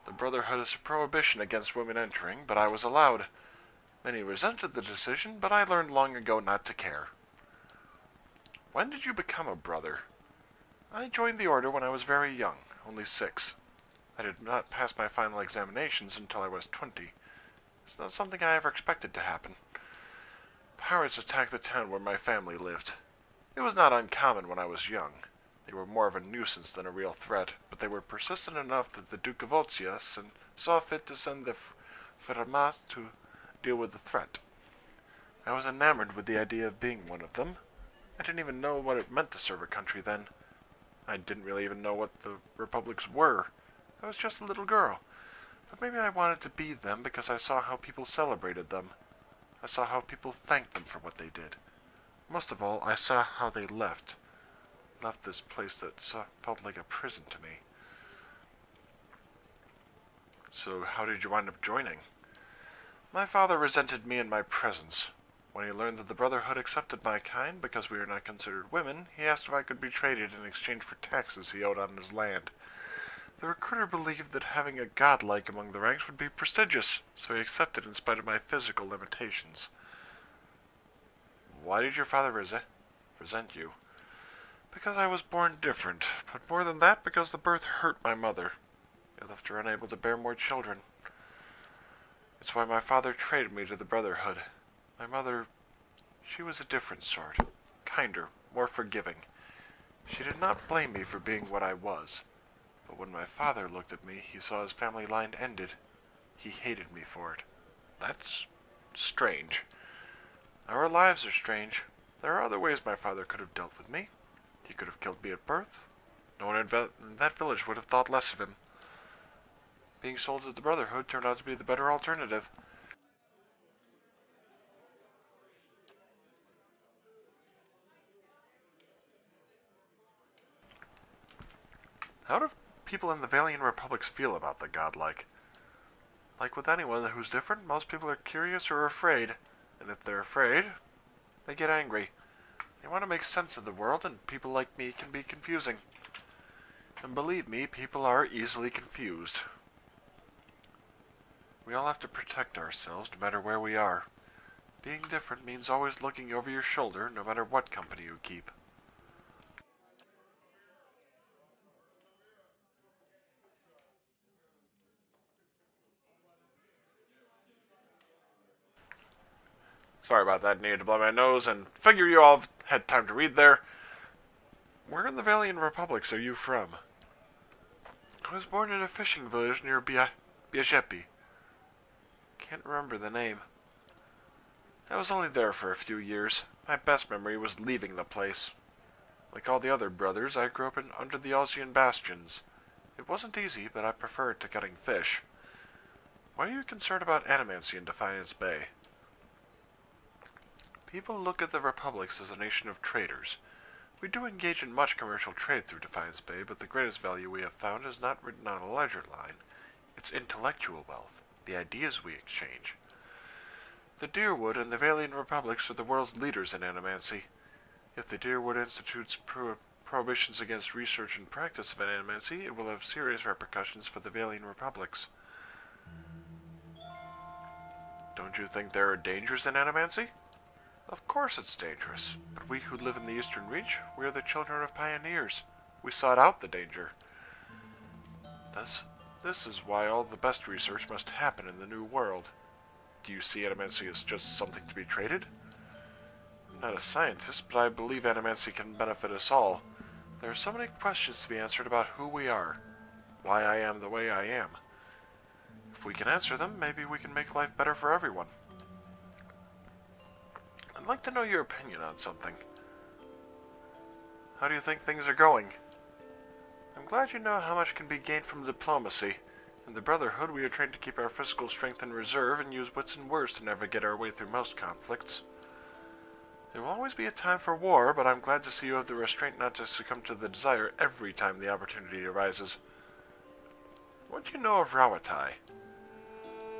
The Brotherhood is a prohibition against women entering, but I was allowed. Many resented the decision, but I learned long ago not to care. When did you become a brother? I joined the order when I was very young, only 6. I did not pass my final examinations until I was 20. It's not something I ever expected to happen. Pirates attacked the town where my family lived. It was not uncommon when I was young. They were more of a nuisance than a real threat, but they were persistent enough that the Duke of Otsia saw fit to send the Fermat to deal with the threat. I was enamored with the idea of being one of them. I didn't even know what it meant to serve a country then. I didn't really even know what the republics were. I was just a little girl. But maybe I wanted to be them because I saw how people celebrated them. I saw how people thanked them for what they did. Most of all, I saw how they left this place that felt like a prison to me. So how did you wind up joining? My father resented me and my presence. When he learned that the Brotherhood accepted my kind because we were not considered women, he asked if I could be traded in exchange for taxes he owed on his land. The recruiter believed that having a godlike among the ranks would be prestigious, so he accepted in spite of my physical limitations. Why did your father resent you? Because I was born different, but more than that, because the birth hurt my mother. It left her unable to bear more children. It's why my father traded me to the Brotherhood. My mother, she was a different sort. Kinder, more forgiving. She did not blame me for being what I was. But when my father looked at me, he saw his family line ended. He hated me for it. That's strange. Our lives are strange. There are other ways my father could have dealt with me. He could have killed me at birth. No one in that village would have thought less of him. Being sold to the Brotherhood turned out to be the better alternative. How do people in the Vailian Republics feel about the godlike? Like with anyone who's different, most people are curious or afraid. And if they're afraid, they get angry. They want to make sense of the world, and people like me can be confusing. And believe me, people are easily confused. We all have to protect ourselves, no matter where we are. Being different means always looking over your shoulder, no matter what company you keep. Sorry about that, needed to blow my nose, and figure you all had time to read there. Where in the Vailian Republics are you from? I was born in a fishing village near Biajepi. Can't remember the name. I was only there for a few years. My best memory was leaving the place. Like all the other brothers, I grew up under the Ozian bastions. It wasn't easy, but I preferred to cutting fish. Why are you concerned about animancy in Defiance Bay? People look at the republics as a nation of traders. We do engage in much commercial trade through Defiance Bay, but the greatest value we have found is not written on a ledger line. It's intellectual wealth, the ideas we exchange. The Deerwood and the Vailian Republics are the world's leaders in animancy. If the Deerwood institutes prohibitions against research and practice of animancy, it will have serious repercussions for the Vailian Republics. Don't you think there are dangers in animancy? Of course it's dangerous, but we who live in the Eastern Reach, we are the children of pioneers. We sought out the danger. This is why all the best research must happen in the New World. Do you see animancy as just something to be traded? I'm not a scientist, but I believe animancy can benefit us all. There are so many questions to be answered about who we are, why I am the way I am. If we can answer them, maybe we can make life better for everyone. I'd like to know your opinion on something. How do you think things are going? I'm glad you know how much can be gained from diplomacy. In the Brotherhood, we are trained to keep our physical strength in reserve and use wits and words to navigate our way through most conflicts. There will always be a time for war, but I'm glad to see you have the restraint not to succumb to the desire every time the opportunity arises. What do you know of Rawatai?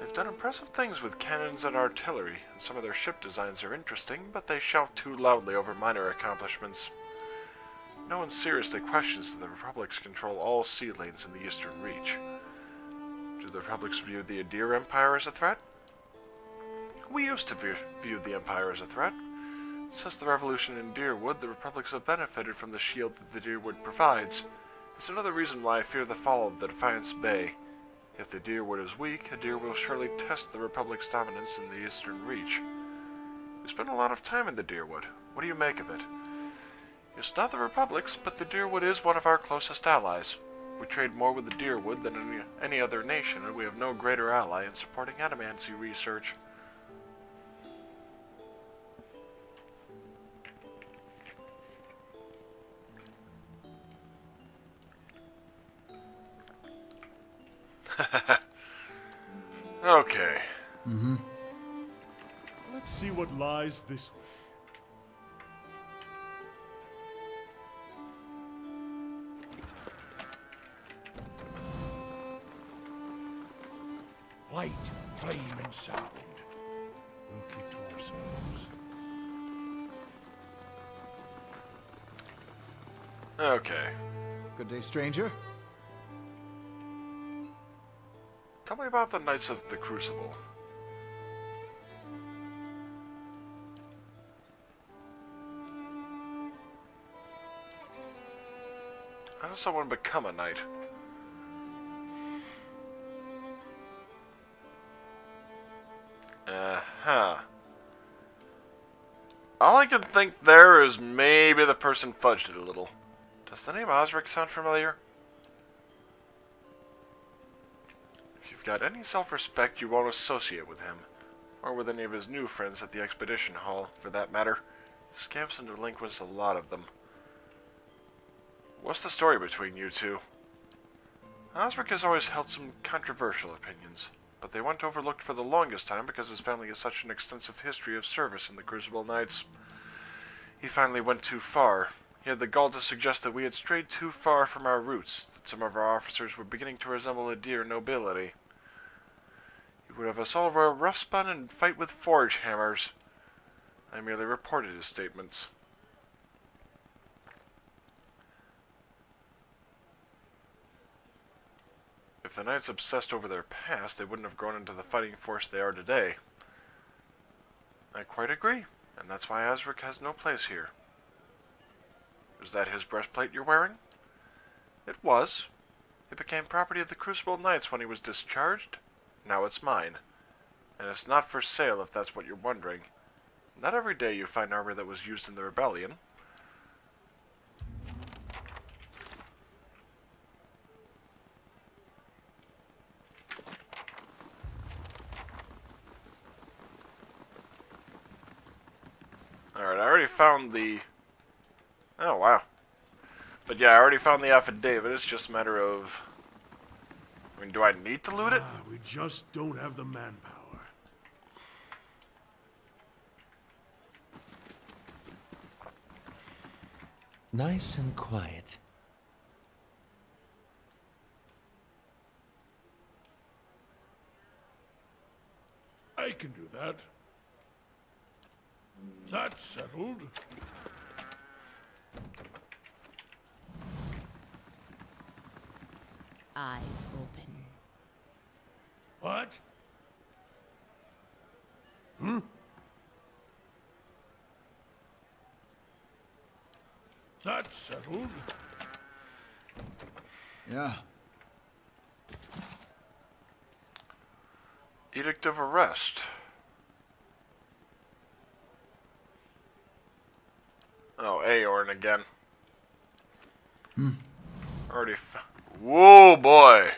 They've done impressive things with cannons and artillery, and some of their ship designs are interesting, but they shout too loudly over minor accomplishments. No one seriously questions that the Republics control all sea lanes in the Eastern Reach. Do the Republics view the Adir Empire as a threat? We used to view the Empire as a threat. Since the revolution in Deerwood, the Republics have benefited from the shield that the Deerwood provides. It's another reason why I fear the fall of the Defiance Bay. If the Deerwood is weak, a deer will surely test the Republic's dominance in the Eastern Reach. We spent a lot of time in the Deerwood. What do you make of it? It's not the Republic's, but the Deerwood is one of our closest allies. We trade more with the Deerwood than any other nation, and we have no greater ally in supporting animancy research. Okay. Let's see what lies this way. Light, flame, and sound. We'll keep to ourselves. Okay. Good day, stranger. Tell me about the Knights of the Crucible. How does someone become a knight? All I can think there is maybe the person fudged it a little. Does the name Osric sound familiar? If you've got any self-respect, you won't associate with him, or with any of his new friends at the Expedition Hall, for that matter. Scamps and delinquents, a lot of them. What's the story between you two? Osric has always held some controversial opinions, but they went overlooked for the longest time because his family has such an extensive history of service in the Crucible Knights. He finally went too far. He had the gall to suggest that we had strayed too far from our roots, that some of our officers were beginning to resemble a deer nobility. He would have us all wear rough spun and fight with forge hammers. I merely reported his statements. If the Knights obsessed over their past, they wouldn't have grown into the fighting force they are today. I quite agree, and that's why Osric has no place here. Is that his breastplate you're wearing? It was. It became property of the Crucible Knights when he was discharged. Now it's mine. And it's not for sale, if that's what you're wondering. Not every day you find armor that was used in the rebellion. Alright, I already found the... Oh, wow. But yeah, I already found the affidavit. It's just a matter of... I mean, do I need to loot it? We just don't have the manpower. Nice and quiet. I can do that. That's settled. Eyes open. What? Hmm? That's settled. Yeah. Edict of Arrest. Oh, Aorn again. Already Whoa, boy!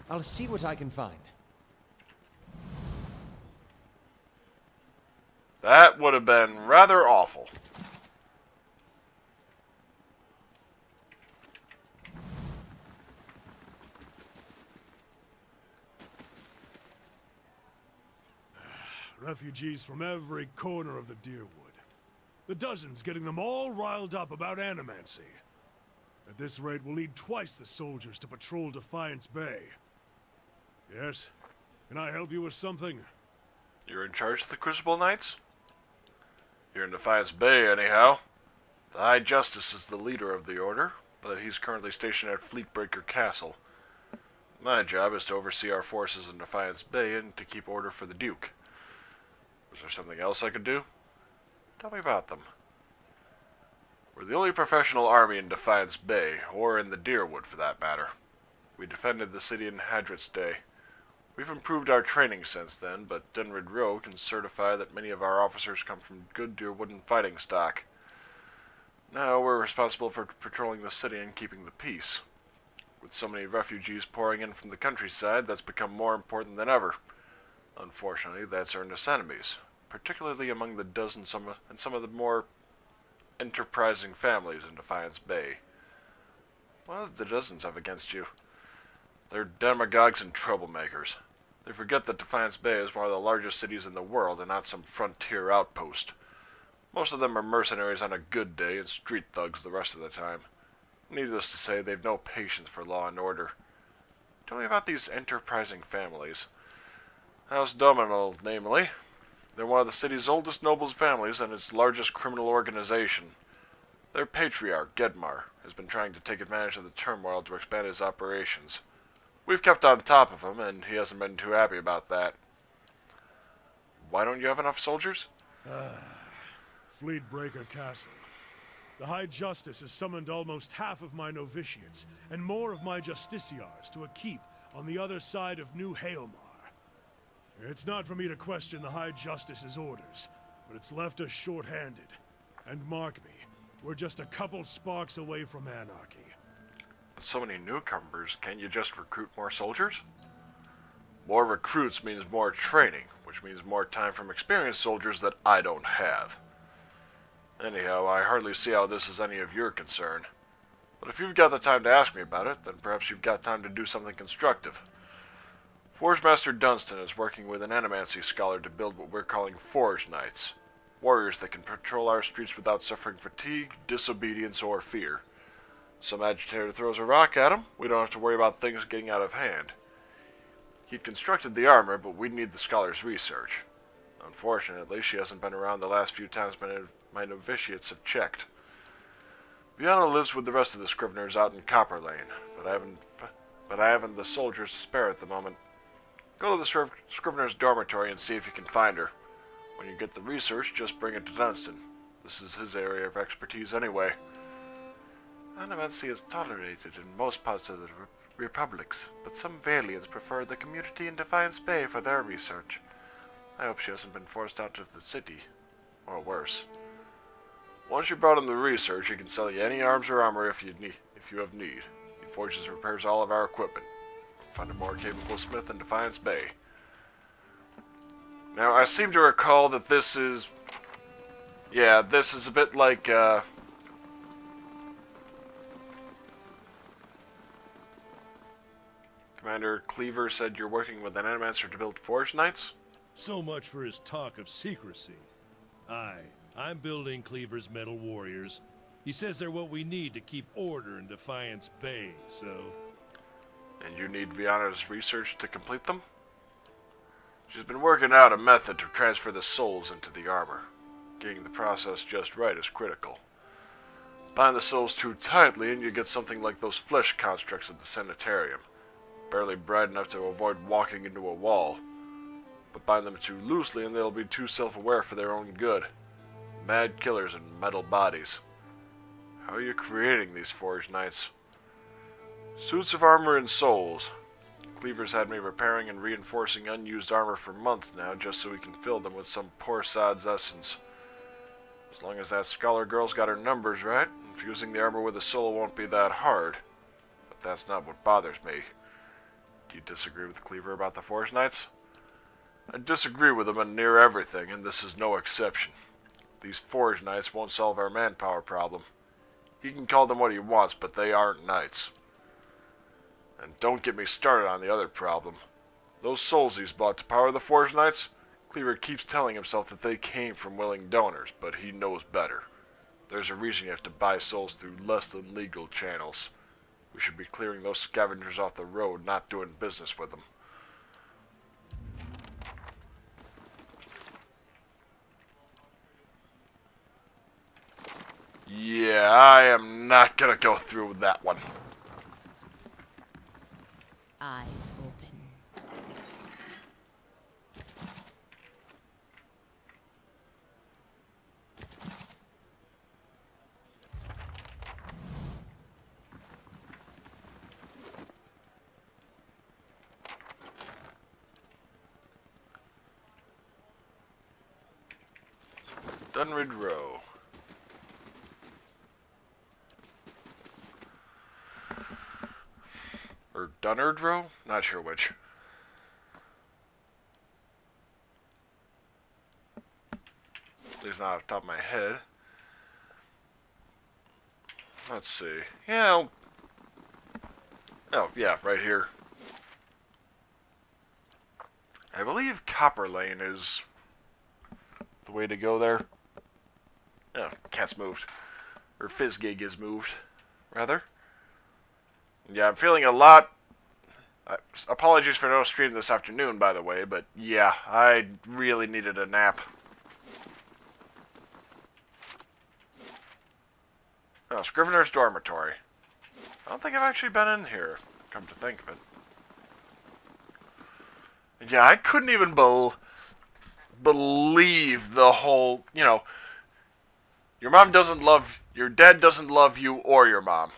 I'll see what I can find. That would have been rather awful. Refugees from every corner of the Deerwood. The dozens getting them all riled up about animancy. At this rate, we'll need twice the soldiers to patrol Defiance Bay. Yes? Can I help you with something? You're in charge of the Crucible Knights? You're in Defiance Bay, anyhow. The High Justice is the leader of the order, but he's currently stationed at Fleetbreaker Castle. My job is to oversee our forces in Defiance Bay and to keep order for the Duke. Was there something else I could do? Tell me about them. We're the only professional army in Defiance Bay, or in the Deerwood for that matter. We defended the city in Hadrit's day. We've improved our training since then, but Dunrid Rowe can certify that many of our officers come from good Deerwooden fighting stock. Now we're responsible for patrolling the city and keeping the peace. With so many refugees pouring in from the countryside, that's become more important than ever. Unfortunately, that's earned us enemies, particularly among the dozen and some of the more enterprising families in Defiance Bay. What do the dozens have against you? They're demagogues and troublemakers. They forget that Defiance Bay is one of the largest cities in the world and not some frontier outpost. Most of them are mercenaries on a good day and street thugs the rest of the time. Needless to say, they've no patience for law and order. Tell me about these enterprising families. House Domino, namely. They're one of the city's oldest nobles' families and its largest criminal organization. Their patriarch, Gedmar, has been trying to take advantage of the turmoil to expand his operations. We've kept on top of him, and he hasn't been too happy about that. Why don't you have enough soldiers? Fleetbreaker Castle. The High Justice has summoned almost half of my novitiates, and more of my justiciars to a keep on the other side of New Hailmar. It's not for me to question the High Justice's orders, but it's left us short-handed. And mark me, we're just a couple sparks away from anarchy. With so many newcomers, can't you just recruit more soldiers? More recruits means more training, which means more time from experienced soldiers that I don't have. Anyhow, I hardly see how this is any of your concern. But if you've got the time to ask me about it, then perhaps you've got time to do something constructive. Forge Master Dunstan is working with an animancy scholar to build what we're calling Forge Knights. Warriors that can patrol our streets without suffering fatigue, disobedience, or fear. Some agitator throws a rock at him, we don't have to worry about things getting out of hand. He'd constructed the armor, but we'd need the scholar's research. Unfortunately, she hasn't been around the last few times my novitiates have checked. Viana lives with the rest of the Scriveners out in Copper Lane, but I haven't the soldiers to spare at the moment. Go to the Scrivener's dormitory and see if you can find her. When you get the research, just bring it to Dunstan. This is his area of expertise anyway. Animancy is tolerated in most parts of the Republics, but some Vailians prefer the community in Defiance Bay for their research. I hope she hasn't been forced out of the city, or worse. Once you've brought him the research, he can sell you any arms or armor if you have need. He forges and repairs all of our equipment. Find a more capable smith in Defiance Bay. Now, I seem to recall that this is... Yeah, this is a bit like, Commander Cleaver said you're working with an animancer to build Forge Knights? So much for his talk of secrecy. Aye, I'm building Cleaver's Metal Warriors. He says they're what we need to keep order in Defiance Bay, so... And you need Viana's research to complete them? She's been working out a method to transfer the souls into the armor. Getting the process just right is critical. Bind the souls too tightly and you get something like those flesh constructs at the sanitarium. Barely bright enough to avoid walking into a wall. But bind them too loosely and they'll be too self-aware for their own good. Mad killers in metal bodies. How are you creating these Forge Knights? Suits of armor and souls. Cleaver's had me repairing and reinforcing unused armor for months now just so we can fill them with some poor sod's essence. As long as that scholar girl's got her numbers right, infusing the armor with a soul won't be that hard. But that's not what bothers me. Do you disagree with Cleaver about the Forge Knights? I disagree with him on near everything, and this is no exception. These Forge Knights won't solve our manpower problem. He can call them what he wants, but they aren't knights. And don't get me started on the other problem. Those souls he's bought to power the Forge Knights, Cleaver keeps telling himself that they came from willing donors, but he knows better. There's a reason you have to buy souls through less than legal channels. We should be clearing those scavengers off the road, not doing business with them. Yeah, I am not gonna go through with that one. Eyes open. Dunrid Row. Or Dunnard Row? Not sure which. At least not off the top of my head. Let's see. Yeah. Oh, yeah, right here. I believe Copper Lane is the way to go there. Oh, cat's moved. Or Fizzgig is moved, rather. Yeah, I'm feeling a lot... apologies for no stream this afternoon, by the way, but yeah, I really needed a nap. Oh, Scrivener's Dormitory. I don't think I've actually been in here, come to think of it. Yeah, I couldn't even believe the whole, you know, your mom doesn't love, your dad doesn't love you or your mom.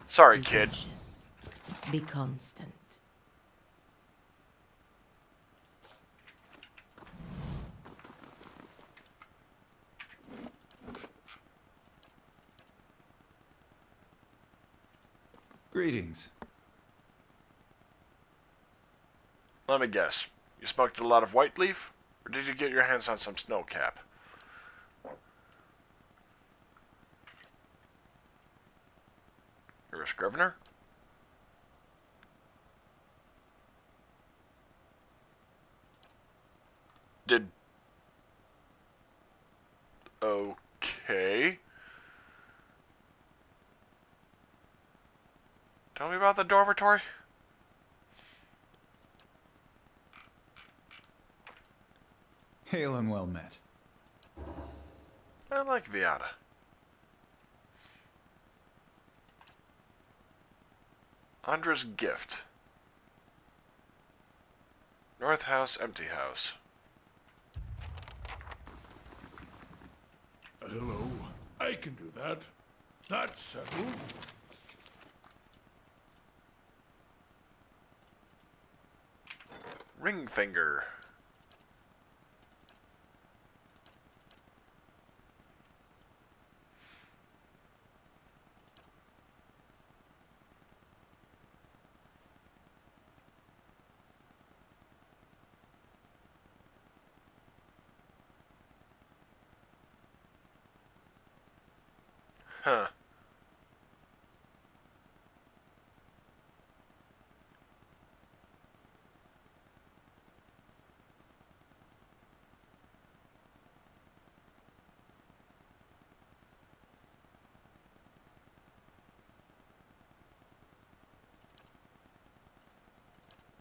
Sorry, Be kid. cautious. Be constant. Greetings. Let me guess. You smoked a lot of white leaf? Or did you get your hands on some snow cap? You're a Scrivener? Did... Okay. Tell me about the dormitory. Hail and well met. I like Vienna. Andra's gift. North house, empty house. Hello. I can do that. That's settled. Ring finger. Huh.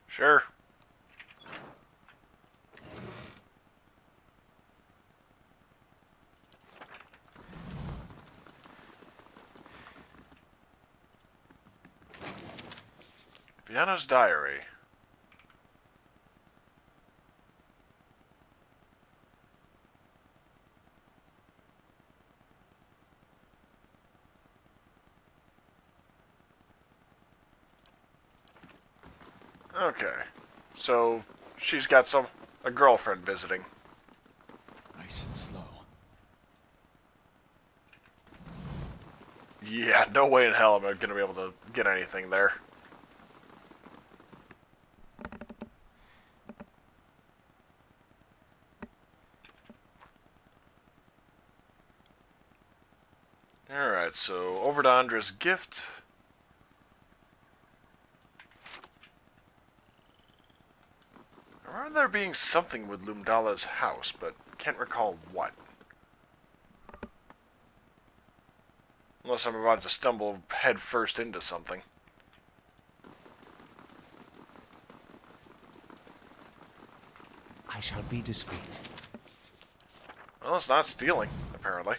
Sure. Vienna's diary. Okay. So, she's got a girlfriend visiting. Nice and slow. Yeah, no way in hell am I gonna be able to get anything there. Alright, so over to Andra's gift. I remember there being something with Lumdala's house, but can't recall what. Unless I'm about to stumble head first into something. I shall be discreet. Well, it's not stealing, apparently.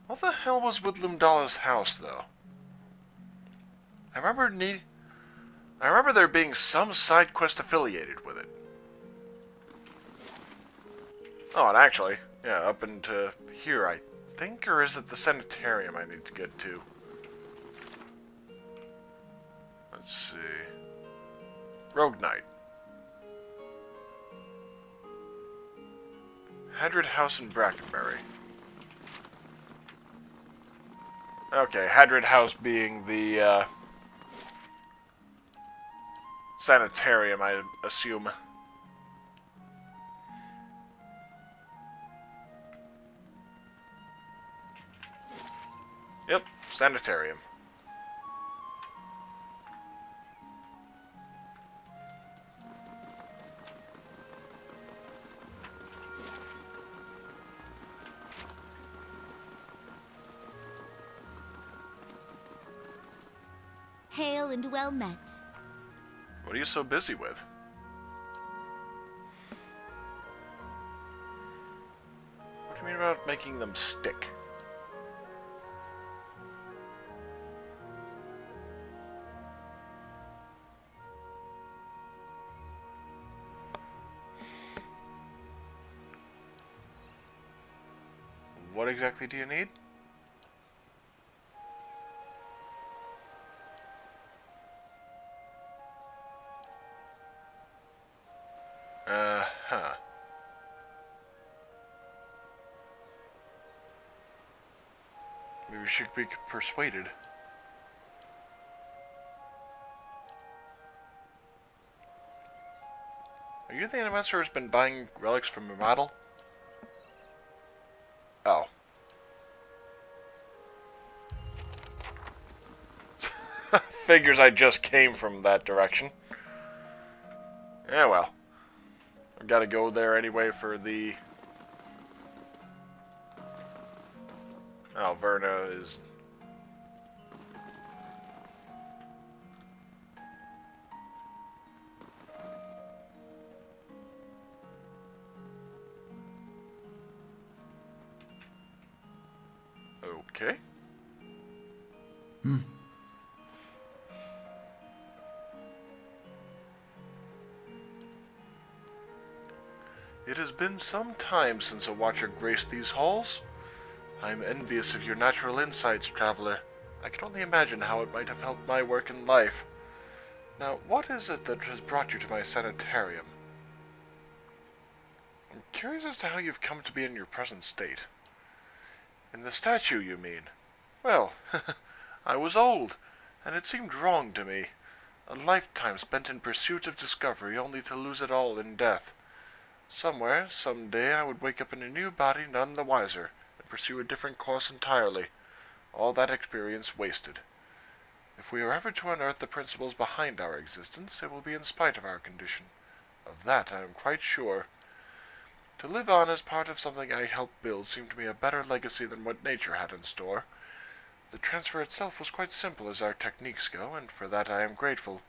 What the hell was with Lumdala's house, though? I remember there being some side quest affiliated with it. Oh, and actually, yeah, up into here, I think, or is it the sanitarium I need to get to? Let's see. Rogue Knight. Hadrid House in Brackenbury. Okay, Hadrid House being the, sanitarium, I assume. Yep, sanitarium. Hail and well met. What are you so busy with? What do you mean about making them stick? What exactly do you need? Huh. Maybe we should be persuaded. Are you the animator who's been buying relics from your model? Oh. Figures I just came from that direction. Yeah, well. I've got to go there anyway for the... Oh, Verna is... Okay. It has been some time since a watcher graced these halls. I am envious of your natural insights, traveler. I can only imagine how it might have helped my work in life. Now, what is it that has brought you to my sanitarium? I'm curious as to how you've come to be in your present state. In the statue, you mean? Well, I was old, and it seemed wrong to me. A lifetime spent in pursuit of discovery, only to lose it all in death. Somewhere, someday, I would wake up in a new body, none the wiser, and pursue a different course entirely. All that experience wasted. If we are ever to unearth the principles behind our existence, it will be in spite of our condition. Of that I am quite sure. To live on as part of something I helped build seemed to me a better legacy than what nature had in store. The transfer itself was quite simple as our techniques go, and for that I am grateful.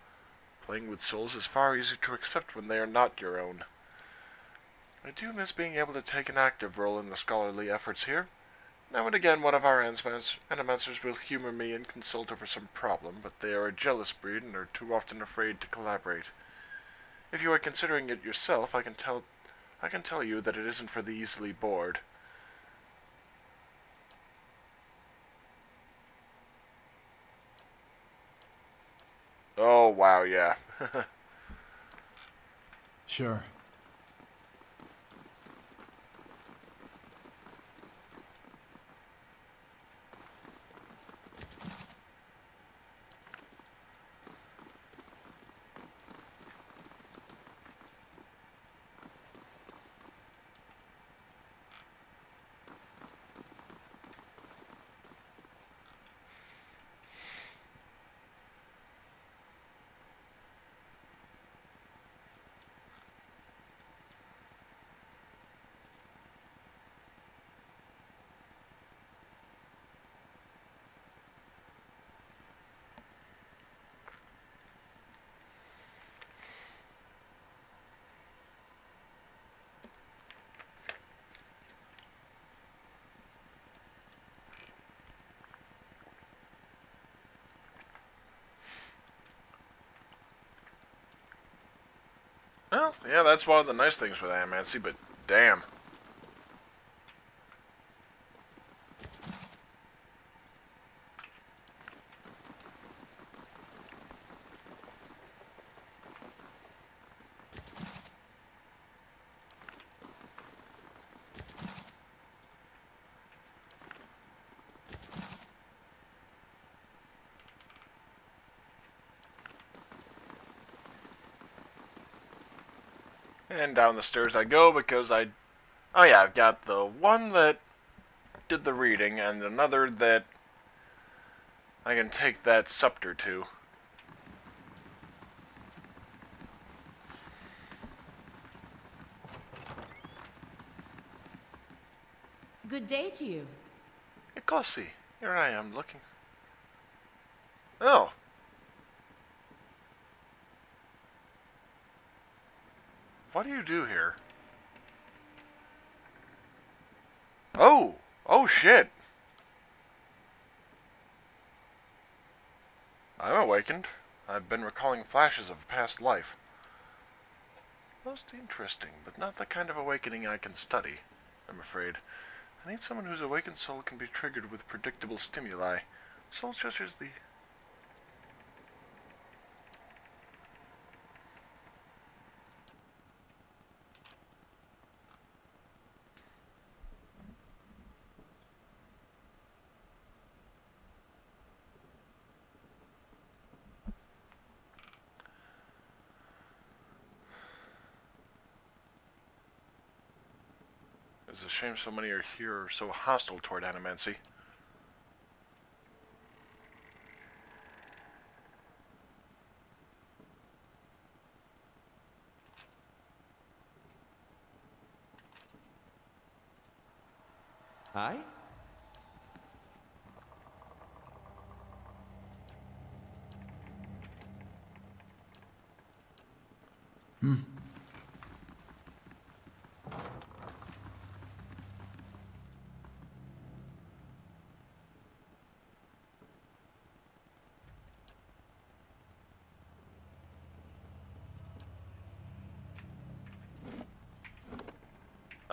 Playing with souls is far easier to accept when they are not your own. I do miss being able to take an active role in the scholarly efforts here. Now and again one of our animators will humor me and consult over some problem, but they are a jealous breed and are too often afraid to collaborate. If you are considering it yourself, I can tell you that it isn't for the easily bored. Oh, wow, yeah. Sure. Well, yeah, that's one of the nice things with Animancy, but damn. And down the stairs I go because I... Oh yeah, I've got the one that did the reading and another that I can take that scepter to. Good day to you. Hey, Cossi, here I am looking. Oh. What do you do here? Oh! Oh shit! I'm awakened. I've been recalling flashes of a past life. Most interesting, but not the kind of awakening I can study, I'm afraid. I need someone whose awakened soul can be triggered with predictable stimuli. Soul Chester's the... It's a shame so many are here are so hostile toward animancy. Hi?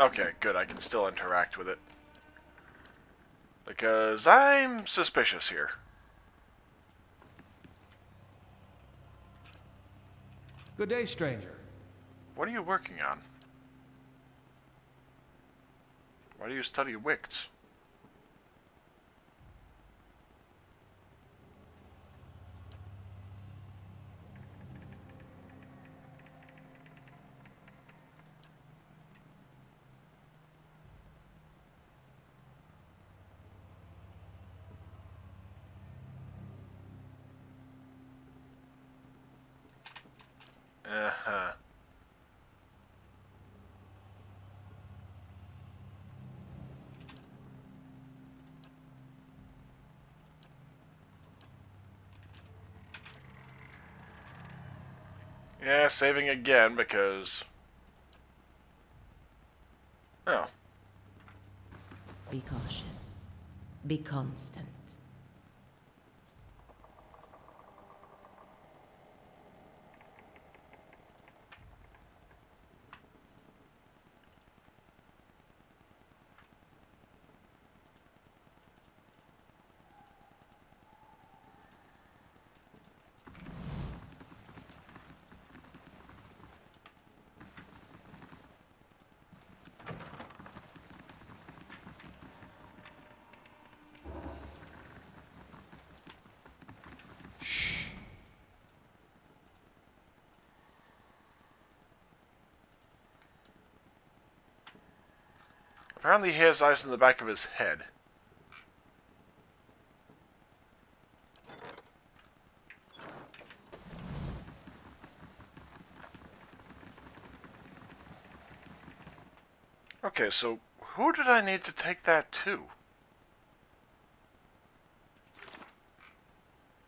Okay, good, I can still interact with it. Because I'm suspicious here. Good day, stranger. What are you working on? Why do you study Wicts? Uh-huh. Yeah, saving again because... Oh. Be cautious. Be constant. Apparently he has eyes in the back of his head. Okay, so who did I need to take that to?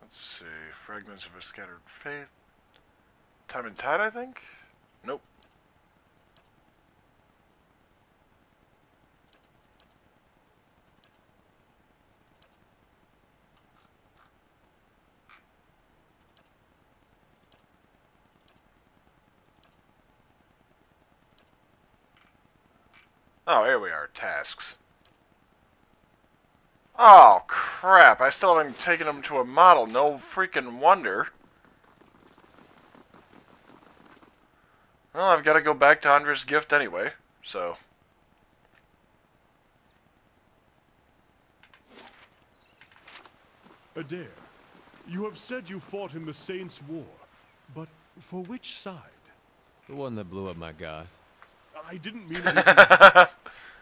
Let's see. Fragments of a scattered faith. Time and Tide, I think? Nope. Oh, here we are. Tasks. Oh, crap. I still haven't taken him to a model. No freaking wonder. Well, I've got to go back to Andra's gift anyway, so... Adair, you have said you fought in the Saints' War, but for which side? The one that blew up my god. I didn't mean anything by it.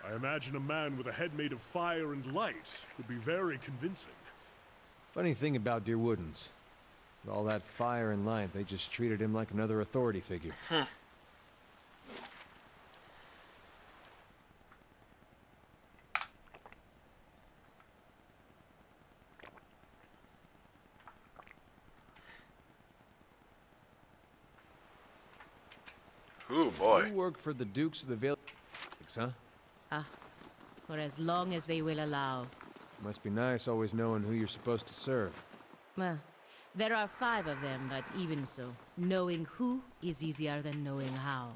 I imagine a man with a head made of fire and light would be very convincing. Funny thing about Deerwoodens. With all that fire and light, they just treated him like another authority figure. Ooh, boy. You work for the Dukes of the Vailian, huh? Ah, for as long as they will allow. Must be nice always knowing who you're supposed to serve. Well, there are 5 of them, but even so, knowing who is easier than knowing how.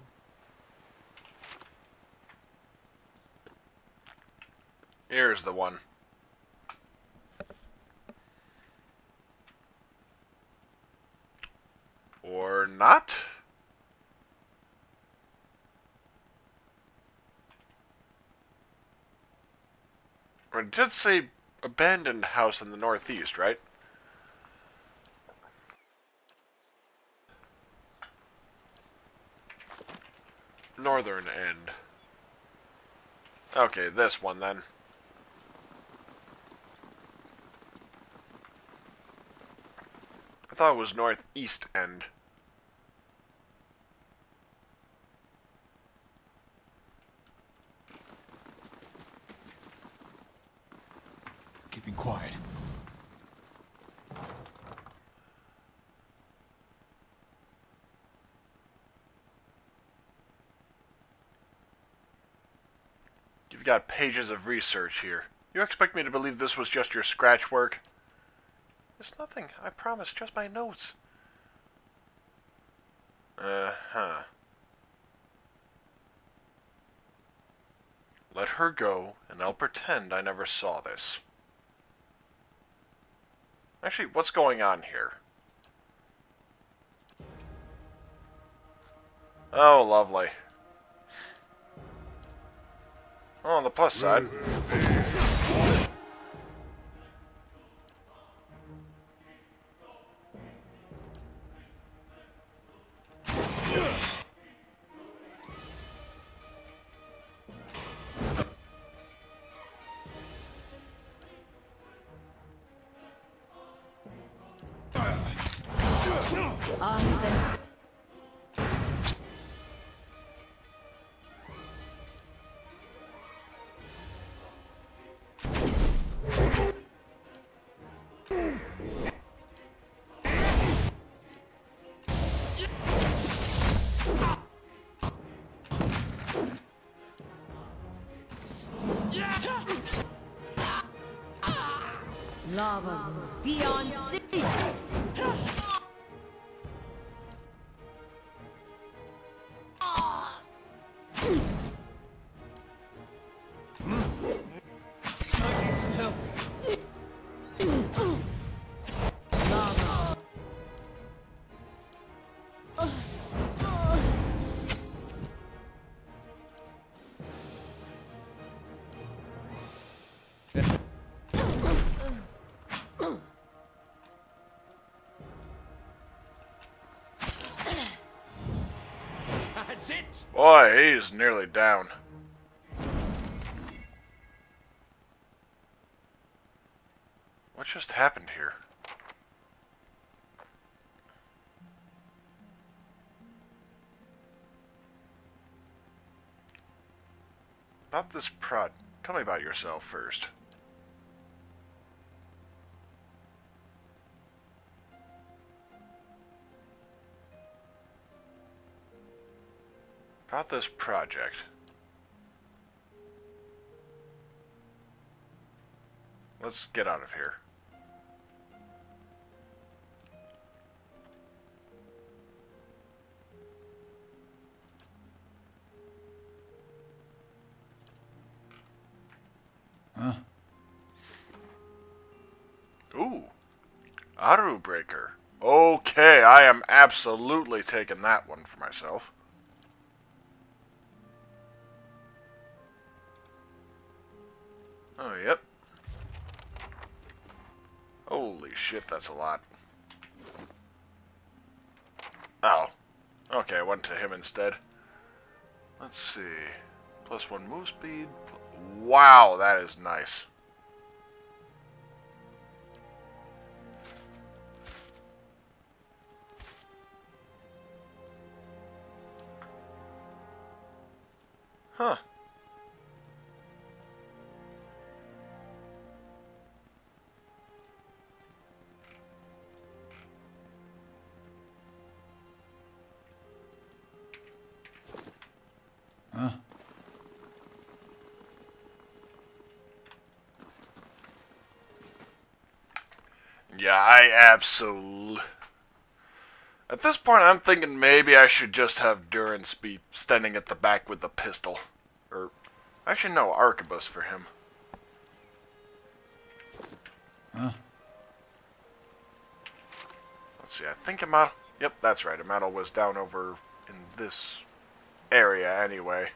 Here's the one. Or not? It did say abandoned house in the northeast, right? Northern end. Okay, this one then. I thought it was northeast end. Keeping quiet. You've got pages of research here. You expect me to believe this was just your scratch work? It's nothing, I promise, just my notes. Uh-huh. Let her go, and I'll pretend I never saw this. Actually, what's going on here? Oh, lovely. Well, on the plus side. Lava beyond sea. I need some help. That's it! Boy, he's nearly down. What just happened here? About this prod. Tell me about yourself first. About this project. Let's get out of here. Huh? Ooh. Aru Breaker. Okay, I am absolutely taking that one for myself. Oh, yep. Holy shit, that's a lot. Oh. Okay, I went to him instead. Let's see. +1 move speed. Wow, that is nice. Huh. Huh? Yeah, I absolutely... At this point, I'm thinking maybe I should just have Durance be standing at the back with the pistol. Or, actually, no, Arquebus for him. Huh? Let's see, I think Amato... Yep, that's right, Amato was down over in this area anyway.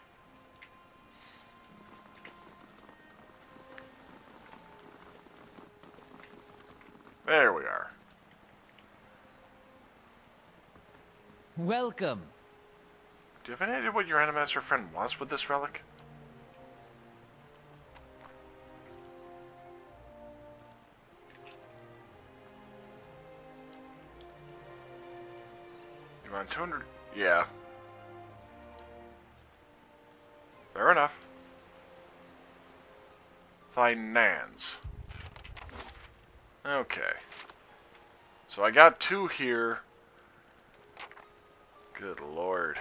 There we are. Welcome. Do you have any idea what your Animaster friend wants with this relic? You want 200? Yeah. Fair enough. Finance. Okay. So I got 2 here. Good lord.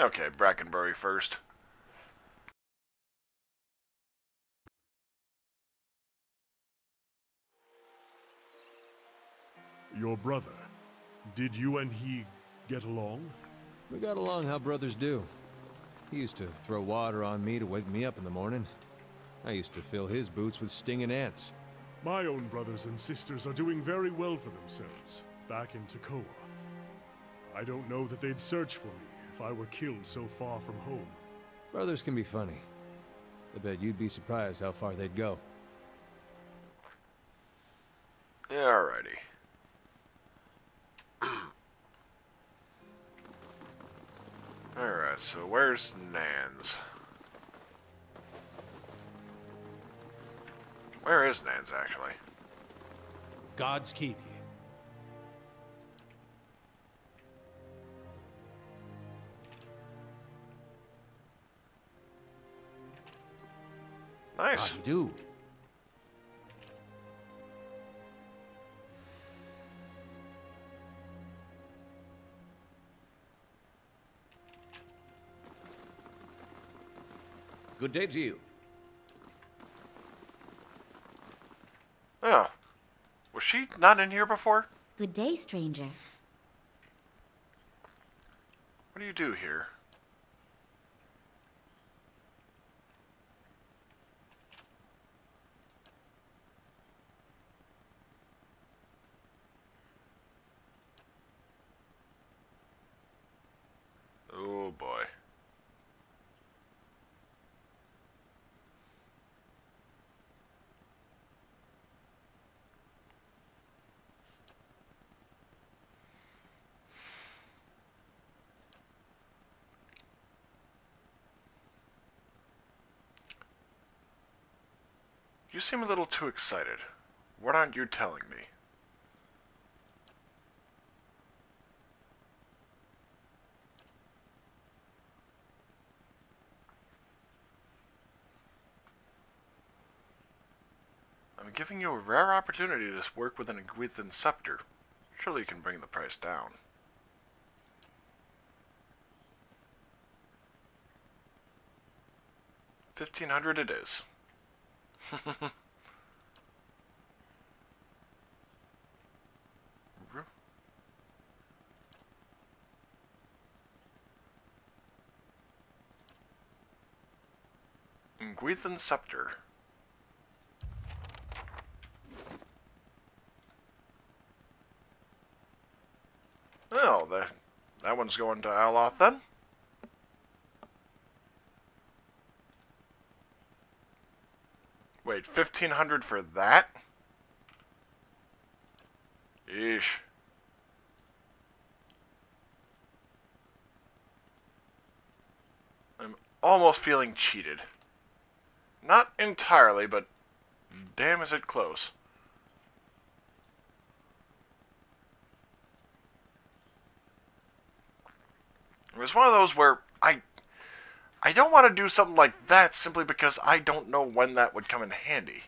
Okay, Brackenbury first. Your brother, did you and he get along? We got along how brothers do. He used to throw water on me to wake me up in the morning. I used to fill his boots with stinging ants. My own brothers and sisters are doing very well for themselves, back in Takoa. I don't know that they'd search for me if I were killed so far from home. Brothers can be funny. I bet you'd be surprised how far they'd go. Alrighty. Alright, so where's Nans? Where is Nans, actually? Gods keep you. Nice. How you do? Good day to you. Oh. Was she not in here before? Good day, stranger. What do you do here? Oh boy. You seem a little too excited. What aren't you telling me? I'm giving you a rare opportunity to work with an Aguithan scepter. Surely you can bring the price down. $1,500 it is. Aguithan scepter. Oh, that one's going to Aloth then? Wait, 1,500 for that? Eesh. I'm almost feeling cheated. Not entirely, but damn is it close. It was one of those where I don't want to do something like that simply because I don't know when that would come in handy.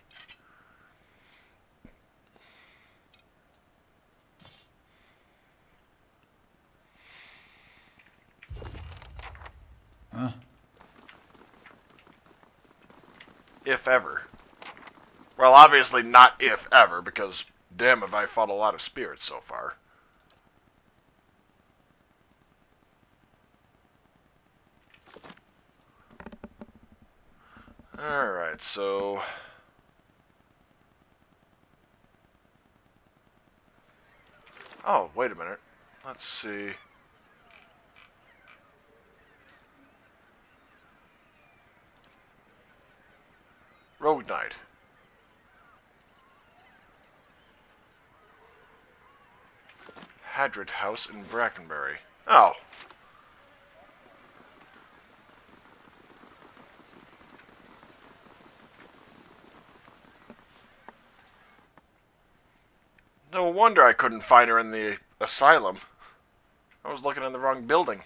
Huh? If ever. Well, obviously not if ever, because damn have I fought a lot of spirits so far. Alright, so... Oh, wait a minute. Let's see. Rogue Knight. Hadrid House in Brackenbury. Oh. No wonder I couldn't find her in the asylum. I was looking in the wrong building.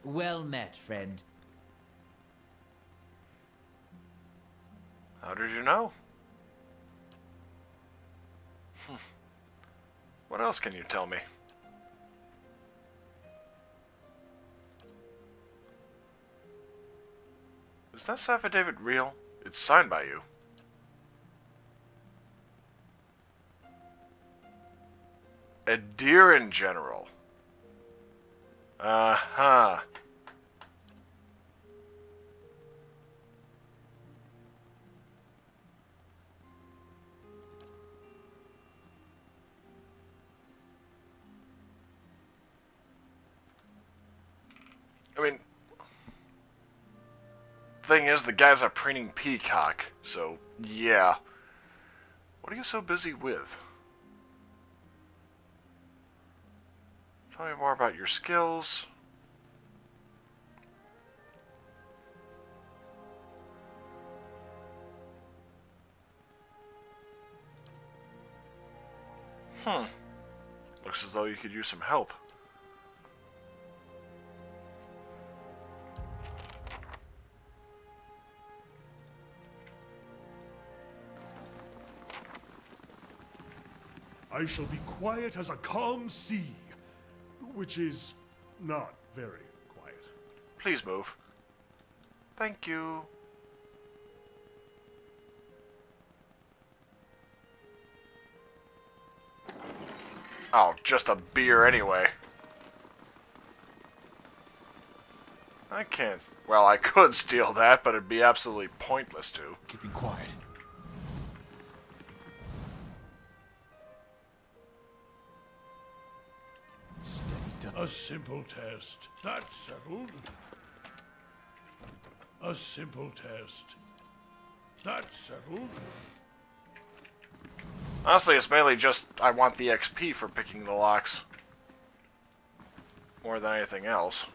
Well met, friend. How did you know? What else can you tell me? Is this affidavit real? It's signed by you. A deer in general. Uh-huh. I mean, thing is, the guy's a preening peacock, so yeah. What are you so busy with? Tell me more about your skills. Looks as though you could use some help. I shall be quiet as a calm sea, which is not very quiet. Please move. Thank you. Oh, just a beer anyway. I can't... Well, I could steal that, but it'd be absolutely pointless to. Keeping quiet. Steady done. A simple test. That's settled. A simple test. That's settled. Honestly, it's mainly just I want the XP for picking the locks. More than anything else.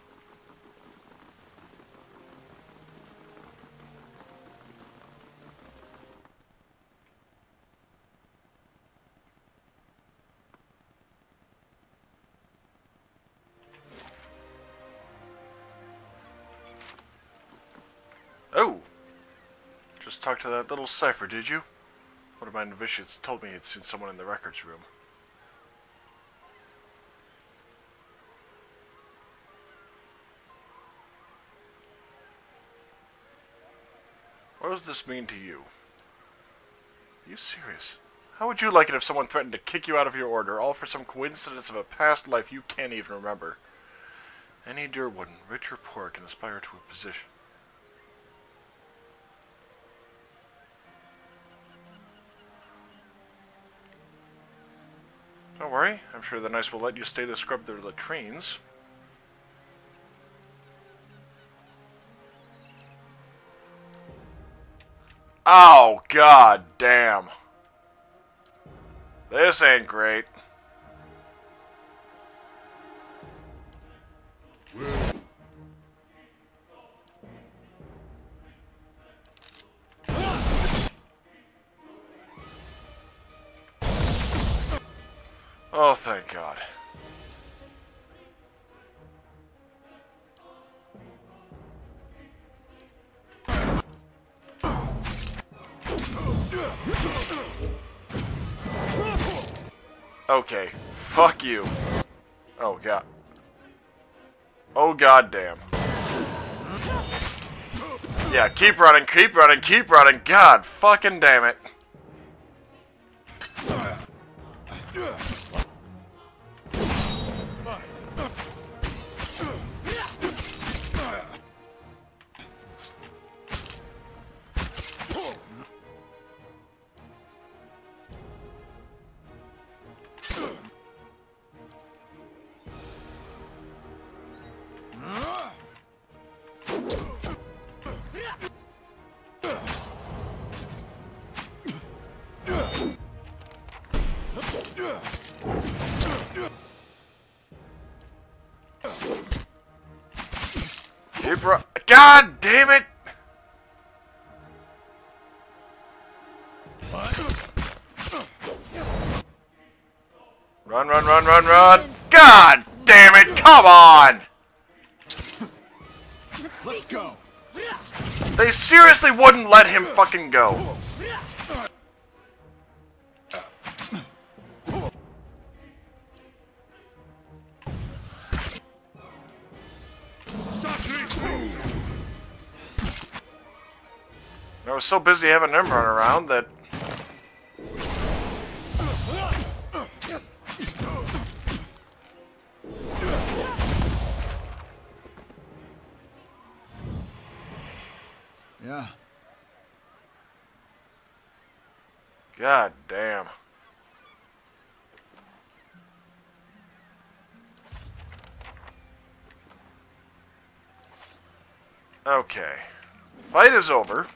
Oh! Just talked to that little cipher, did you? One of my novitiates told me he'd seen someone in the records room. What does this mean to you? Are you serious? How would you like it if someone threatened to kick you out of your order, all for some coincidence of a past life you can't even remember? Any Deerwooden, rich or poor, can aspire to a position. Don't worry, I'm sure the Knights will let you stay to scrub their latrines. Oh, god damn. This ain't great. Oh, thank God. Okay, fuck you. Oh, God. Oh, goddamn. Yeah, keep running, keep running, keep running. God fucking damn it. God damn it! Run, run, run, run, run! God damn it! Come on! Let's go. They seriously wouldn't let him fucking go. I was so busy having him run around that... Yeah. God damn. Okay. Fight is over.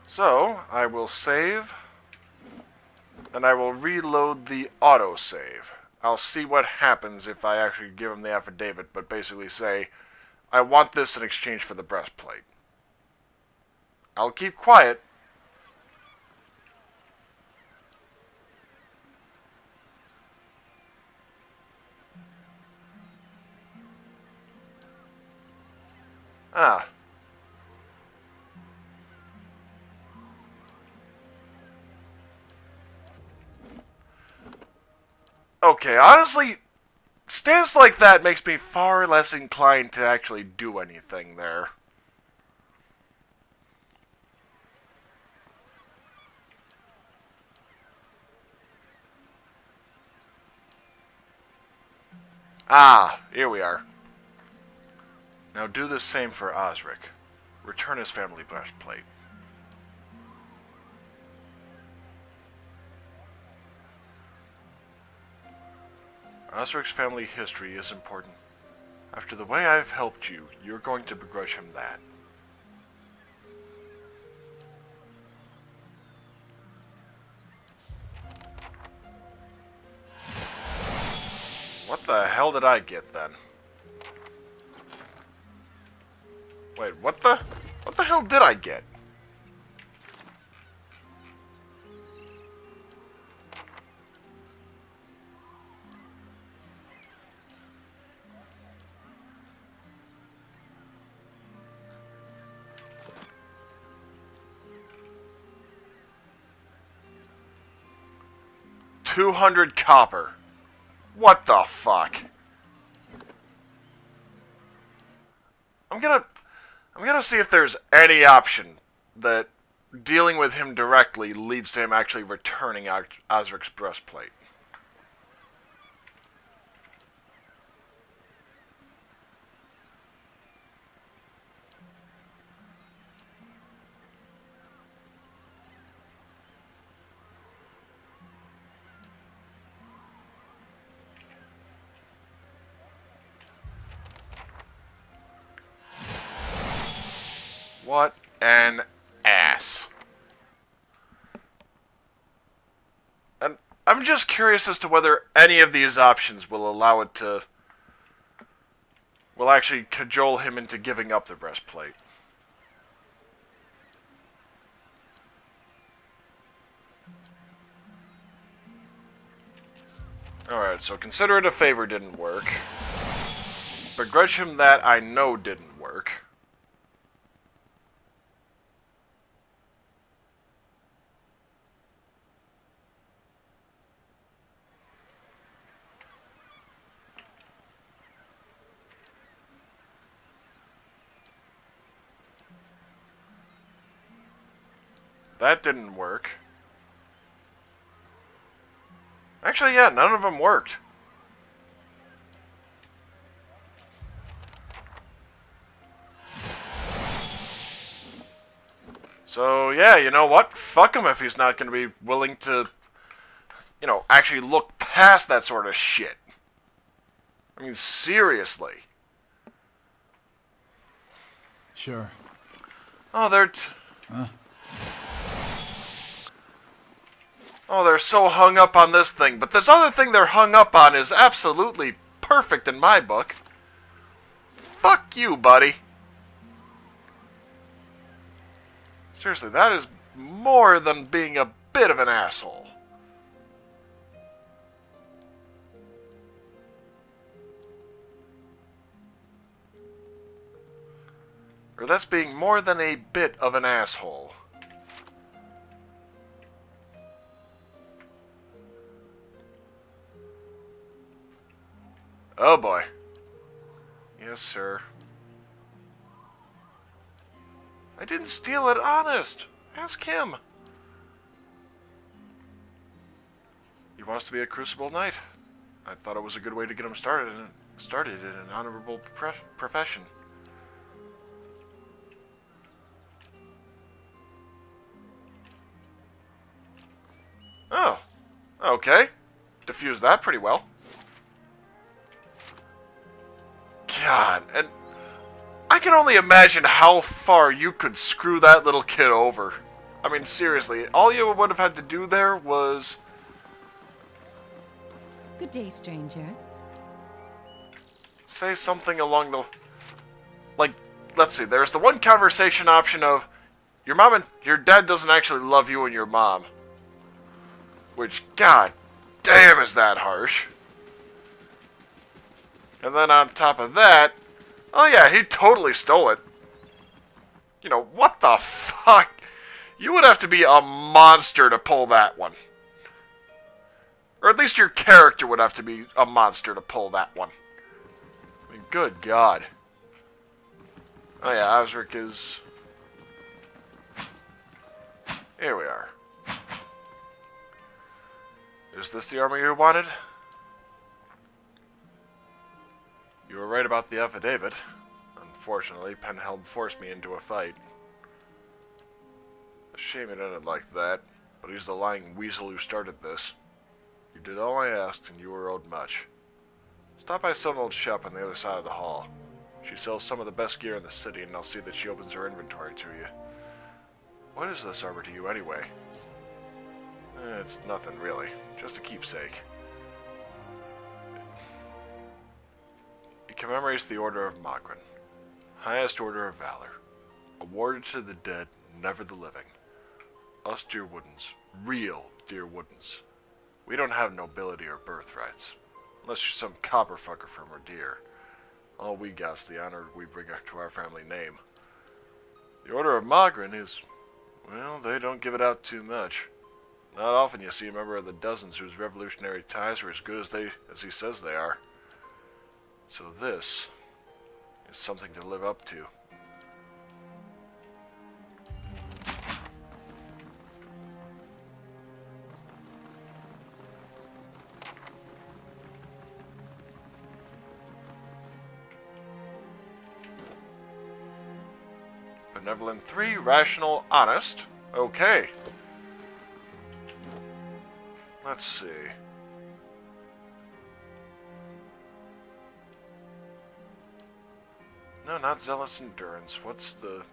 So, I will save. And I will reload the autosave. I'll see what happens if I actually give him the affidavit, but basically say, I want this in exchange for the breastplate. I'll keep quiet. Ah. Okay, honestly, stance like that makes me far less inclined to actually do anything there. Ah, here we are. Now do the same for Osric. Return his family breastplate. Osric's family history is important. After the way I've helped you, you're going to begrudge him that. What the hell did I get then? Wait, what the hell did I get? $200 copper. What the fuck? I'm gonna see if there's any option that dealing with him directly leads to him actually returning Osric's breastplate. What an ass. And I'm just curious as to whether any of these options will allow it to... will actually cajole him into giving up the breastplate. Alright, so consider it a favor didn't work. Begrudge him that I know didn't work. That didn't work. Actually, yeah, none of them worked. So, yeah, you know what? Fuck him if he's not going to be willing to, you know, actually look past that sort of shit. I mean, seriously. Sure. Oh, Oh, they're so hung up on this thing. But this other thing they're hung up on is absolutely perfect in my book. Fuck you, buddy. Seriously, that is more than being a bit of an asshole. Or that's being more than a bit of an asshole. Oh boy. Yes, sir. I didn't steal it, honest. Ask him. He wants to be a Crucible Knight. I thought it was a good way to get him started in an honorable profession. Oh. Okay. Diffused that pretty well. God, and I can only imagine how far you could screw that little kid over. I mean, seriously, all you would have had to do there was... Good day, stranger. say something along the... like, let's see, there's the one conversation option of, your mom and your dad doesn't actually love you and your mom. Which, god damn, is that harsh. And then on top of that, oh yeah, he totally stole it. You know, what the fuck? You would have to be a monster to pull that one. Or at least your character would have to be a monster to pull that one. I mean, good god. Oh yeah, Osric is... here we are. Is this the armor you wanted? You were right about the affidavit. Unfortunately, Penhelm forced me into a fight. A shame it ended like that, but he's the lying weasel who started this. You did all I asked, and you were owed much. Stop by some old shop on the other side of the hall. She sells some of the best gear in the city, and I'll see that she opens her inventory to you. What is this armor to you, anyway? It's nothing, really. Just a keepsake. It commemorates the Order of Magrin, highest order of valor, awarded to the dead, never the living. Us dear Woodens, real dear Woodens. We don't have nobility or birthrights, unless you're some copper fucker from Redeer. All we got's the honor we bring to our family name. The Order of Magrin is, well, they don't give it out too much. Not often you see a member of the dozens whose revolutionary ties are as good as he says they are. So this is something to live up to. Benevolent 3, rational, honest. Okay. Let's see. No, not zealous endurance. What's the...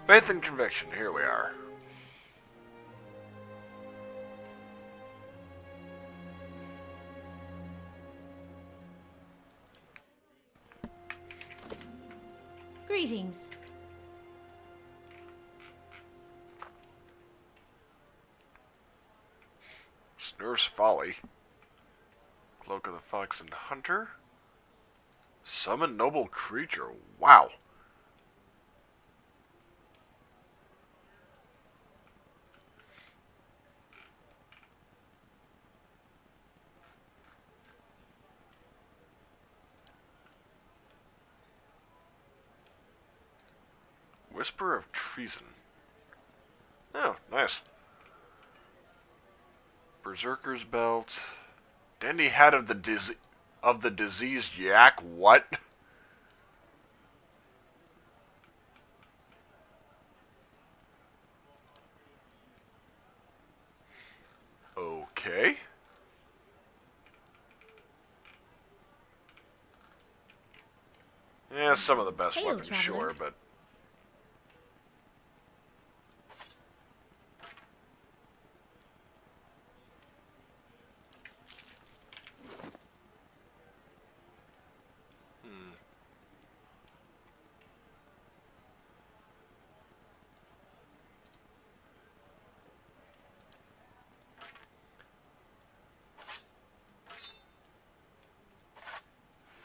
Faith and conviction, here we are. Greetings. Snurf's Folly. Cloak of the Fox and Hunter. Summon Noble Creature. Wow. Whisper of Treason. Oh, nice. Berserker's Belt. Dandy Hat of the Diseased Yak. What? Okay. Yeah, some of the best Hail, weapons, traveler. sure, but...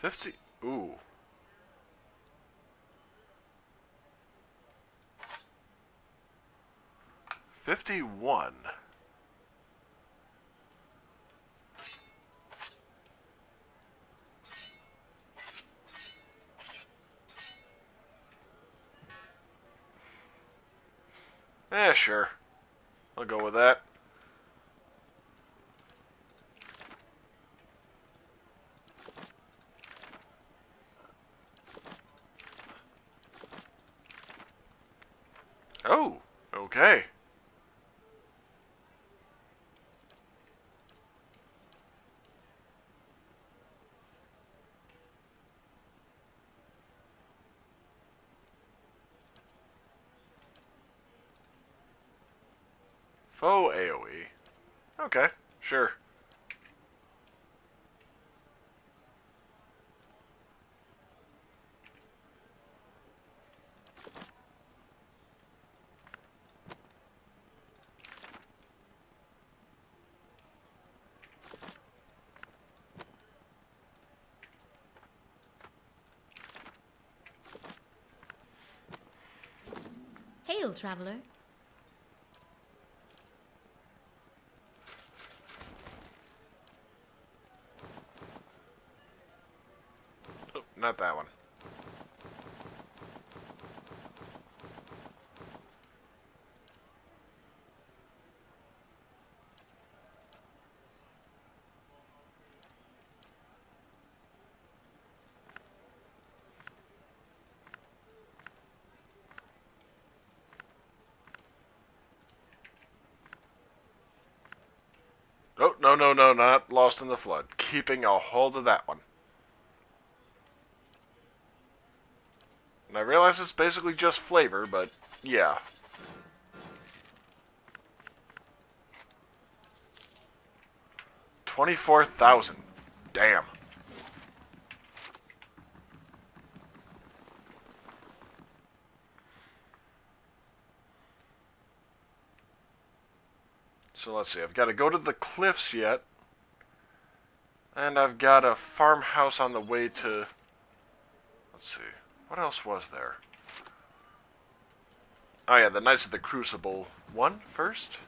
$50. Ooh. $51. Eh, sure. I'll go with that. Oh, okay. Faux AoE. Okay, sure. Hail, traveler. Oh, not that one. Oh, no, no, no, not Lost in the Flood. Keeping a hold of that one. And I realize it's basically just flavor, but yeah. $24,000. Damn. So let's see, I've got to go to the cliffs yet. And I've got a farmhouse on the way to... Let's see, what else was there? Oh yeah, the Knights of the Crucible one first.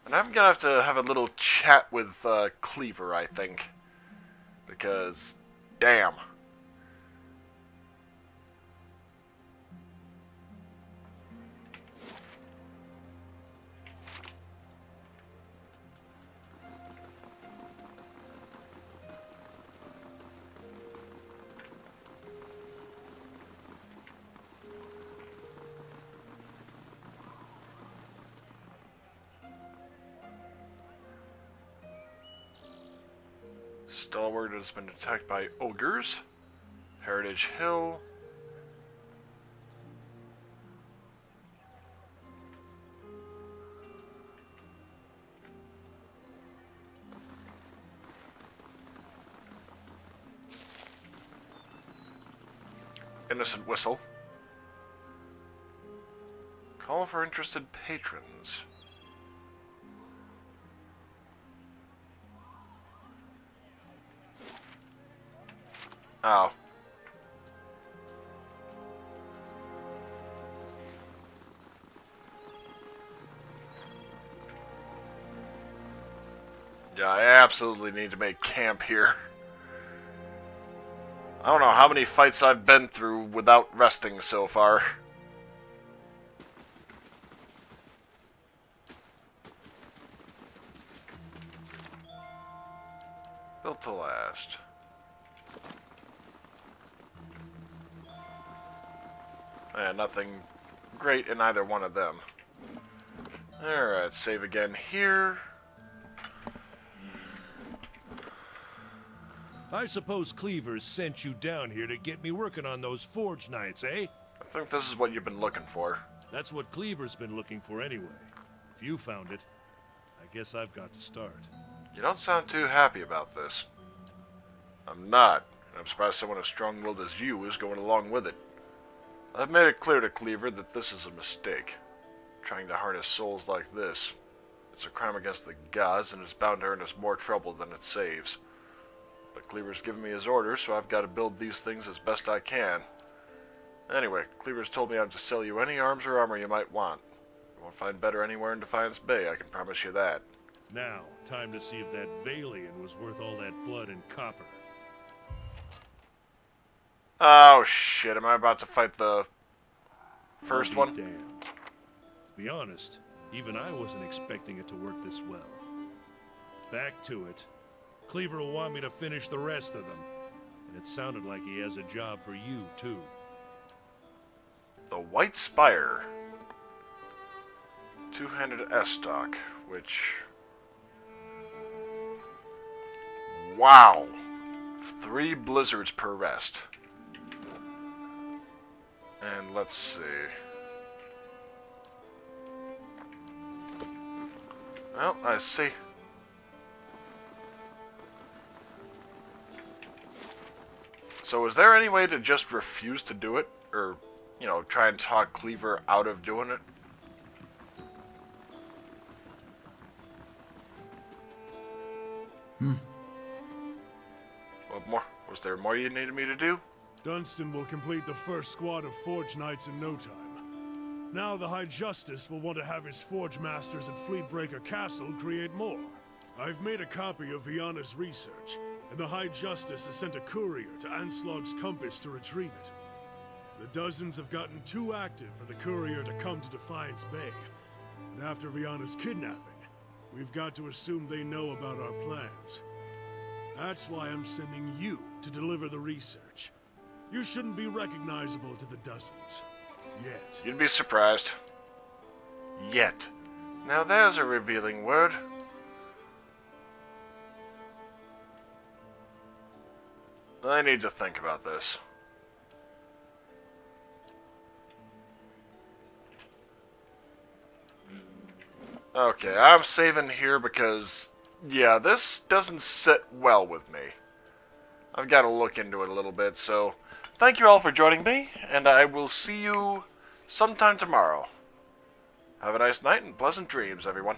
And I'm gonna have a little chat with Cleaver, I think. Because, damn. Stalwart has been attacked by ogres. Heritage Hill. Innocent Whistle. Call for interested patrons. Oh. Yeah, I absolutely need to make camp here. I don't know how many fights I've been through without resting so far. Built to last. And nothing great in either one of them. Alright, save again here. I suppose Cleaver's sent you down here to get me working on those Forge Nights, eh? I think this is what you've been looking for. That's what Cleaver's been looking for anyway. If you found it, I guess I've got to start. You don't sound too happy about this. I'm not. And I'm surprised someone as strong-willed as you is going along with it. I've made it clear to Cleaver that this is a mistake. Trying to harness souls like this. It's a crime against the gods, and it's bound to earn us more trouble than it saves. But Cleaver's given me his orders, so I've got to build these things as best I can. Anyway, Cleaver's told me I'm to sell you any arms or armor you might want. You won't find better anywhere in Defiance Bay, I can promise you that. Now, time to see if that Vailian was worth all that blood and copper. Oh shit, am I about to fight the first one? Damn. To be honest, even I wasn't expecting it to work this well. Back to it. Cleaver will want me to finish the rest of them. And it sounded like he has a job for you, too. The White Spire. Two-handed S-stock, which... Wow! 3 blizzards per rest. And let's see... Well, I see. So is there any way to just refuse to do it? Or, you know, try and talk Cleaver out of doing it? What more? Was there more you needed me to do? Dunstan will complete the first squad of Forge Knights in no time. Now the High Justice will want to have his Forge Masters at Fleetbreaker Castle create more. I've made a copy of Viana's research, and the High Justice has sent a courier to Anslog's Compass to retrieve it. The dozens have gotten too active for the courier to come to Defiance Bay, and after Viana's kidnapping, we've got to assume they know about our plans. That's why I'm sending you to deliver the research. You shouldn't be recognizable to the dozens. Yet. You'd be surprised. Yet. Now there's a revealing word. I need to think about this. Okay, I'm saving here because, yeah, this doesn't sit well with me. I've got to look into it a little bit, so thank you all for joining me, and I will see you sometime tomorrow. Have a nice night and pleasant dreams, everyone.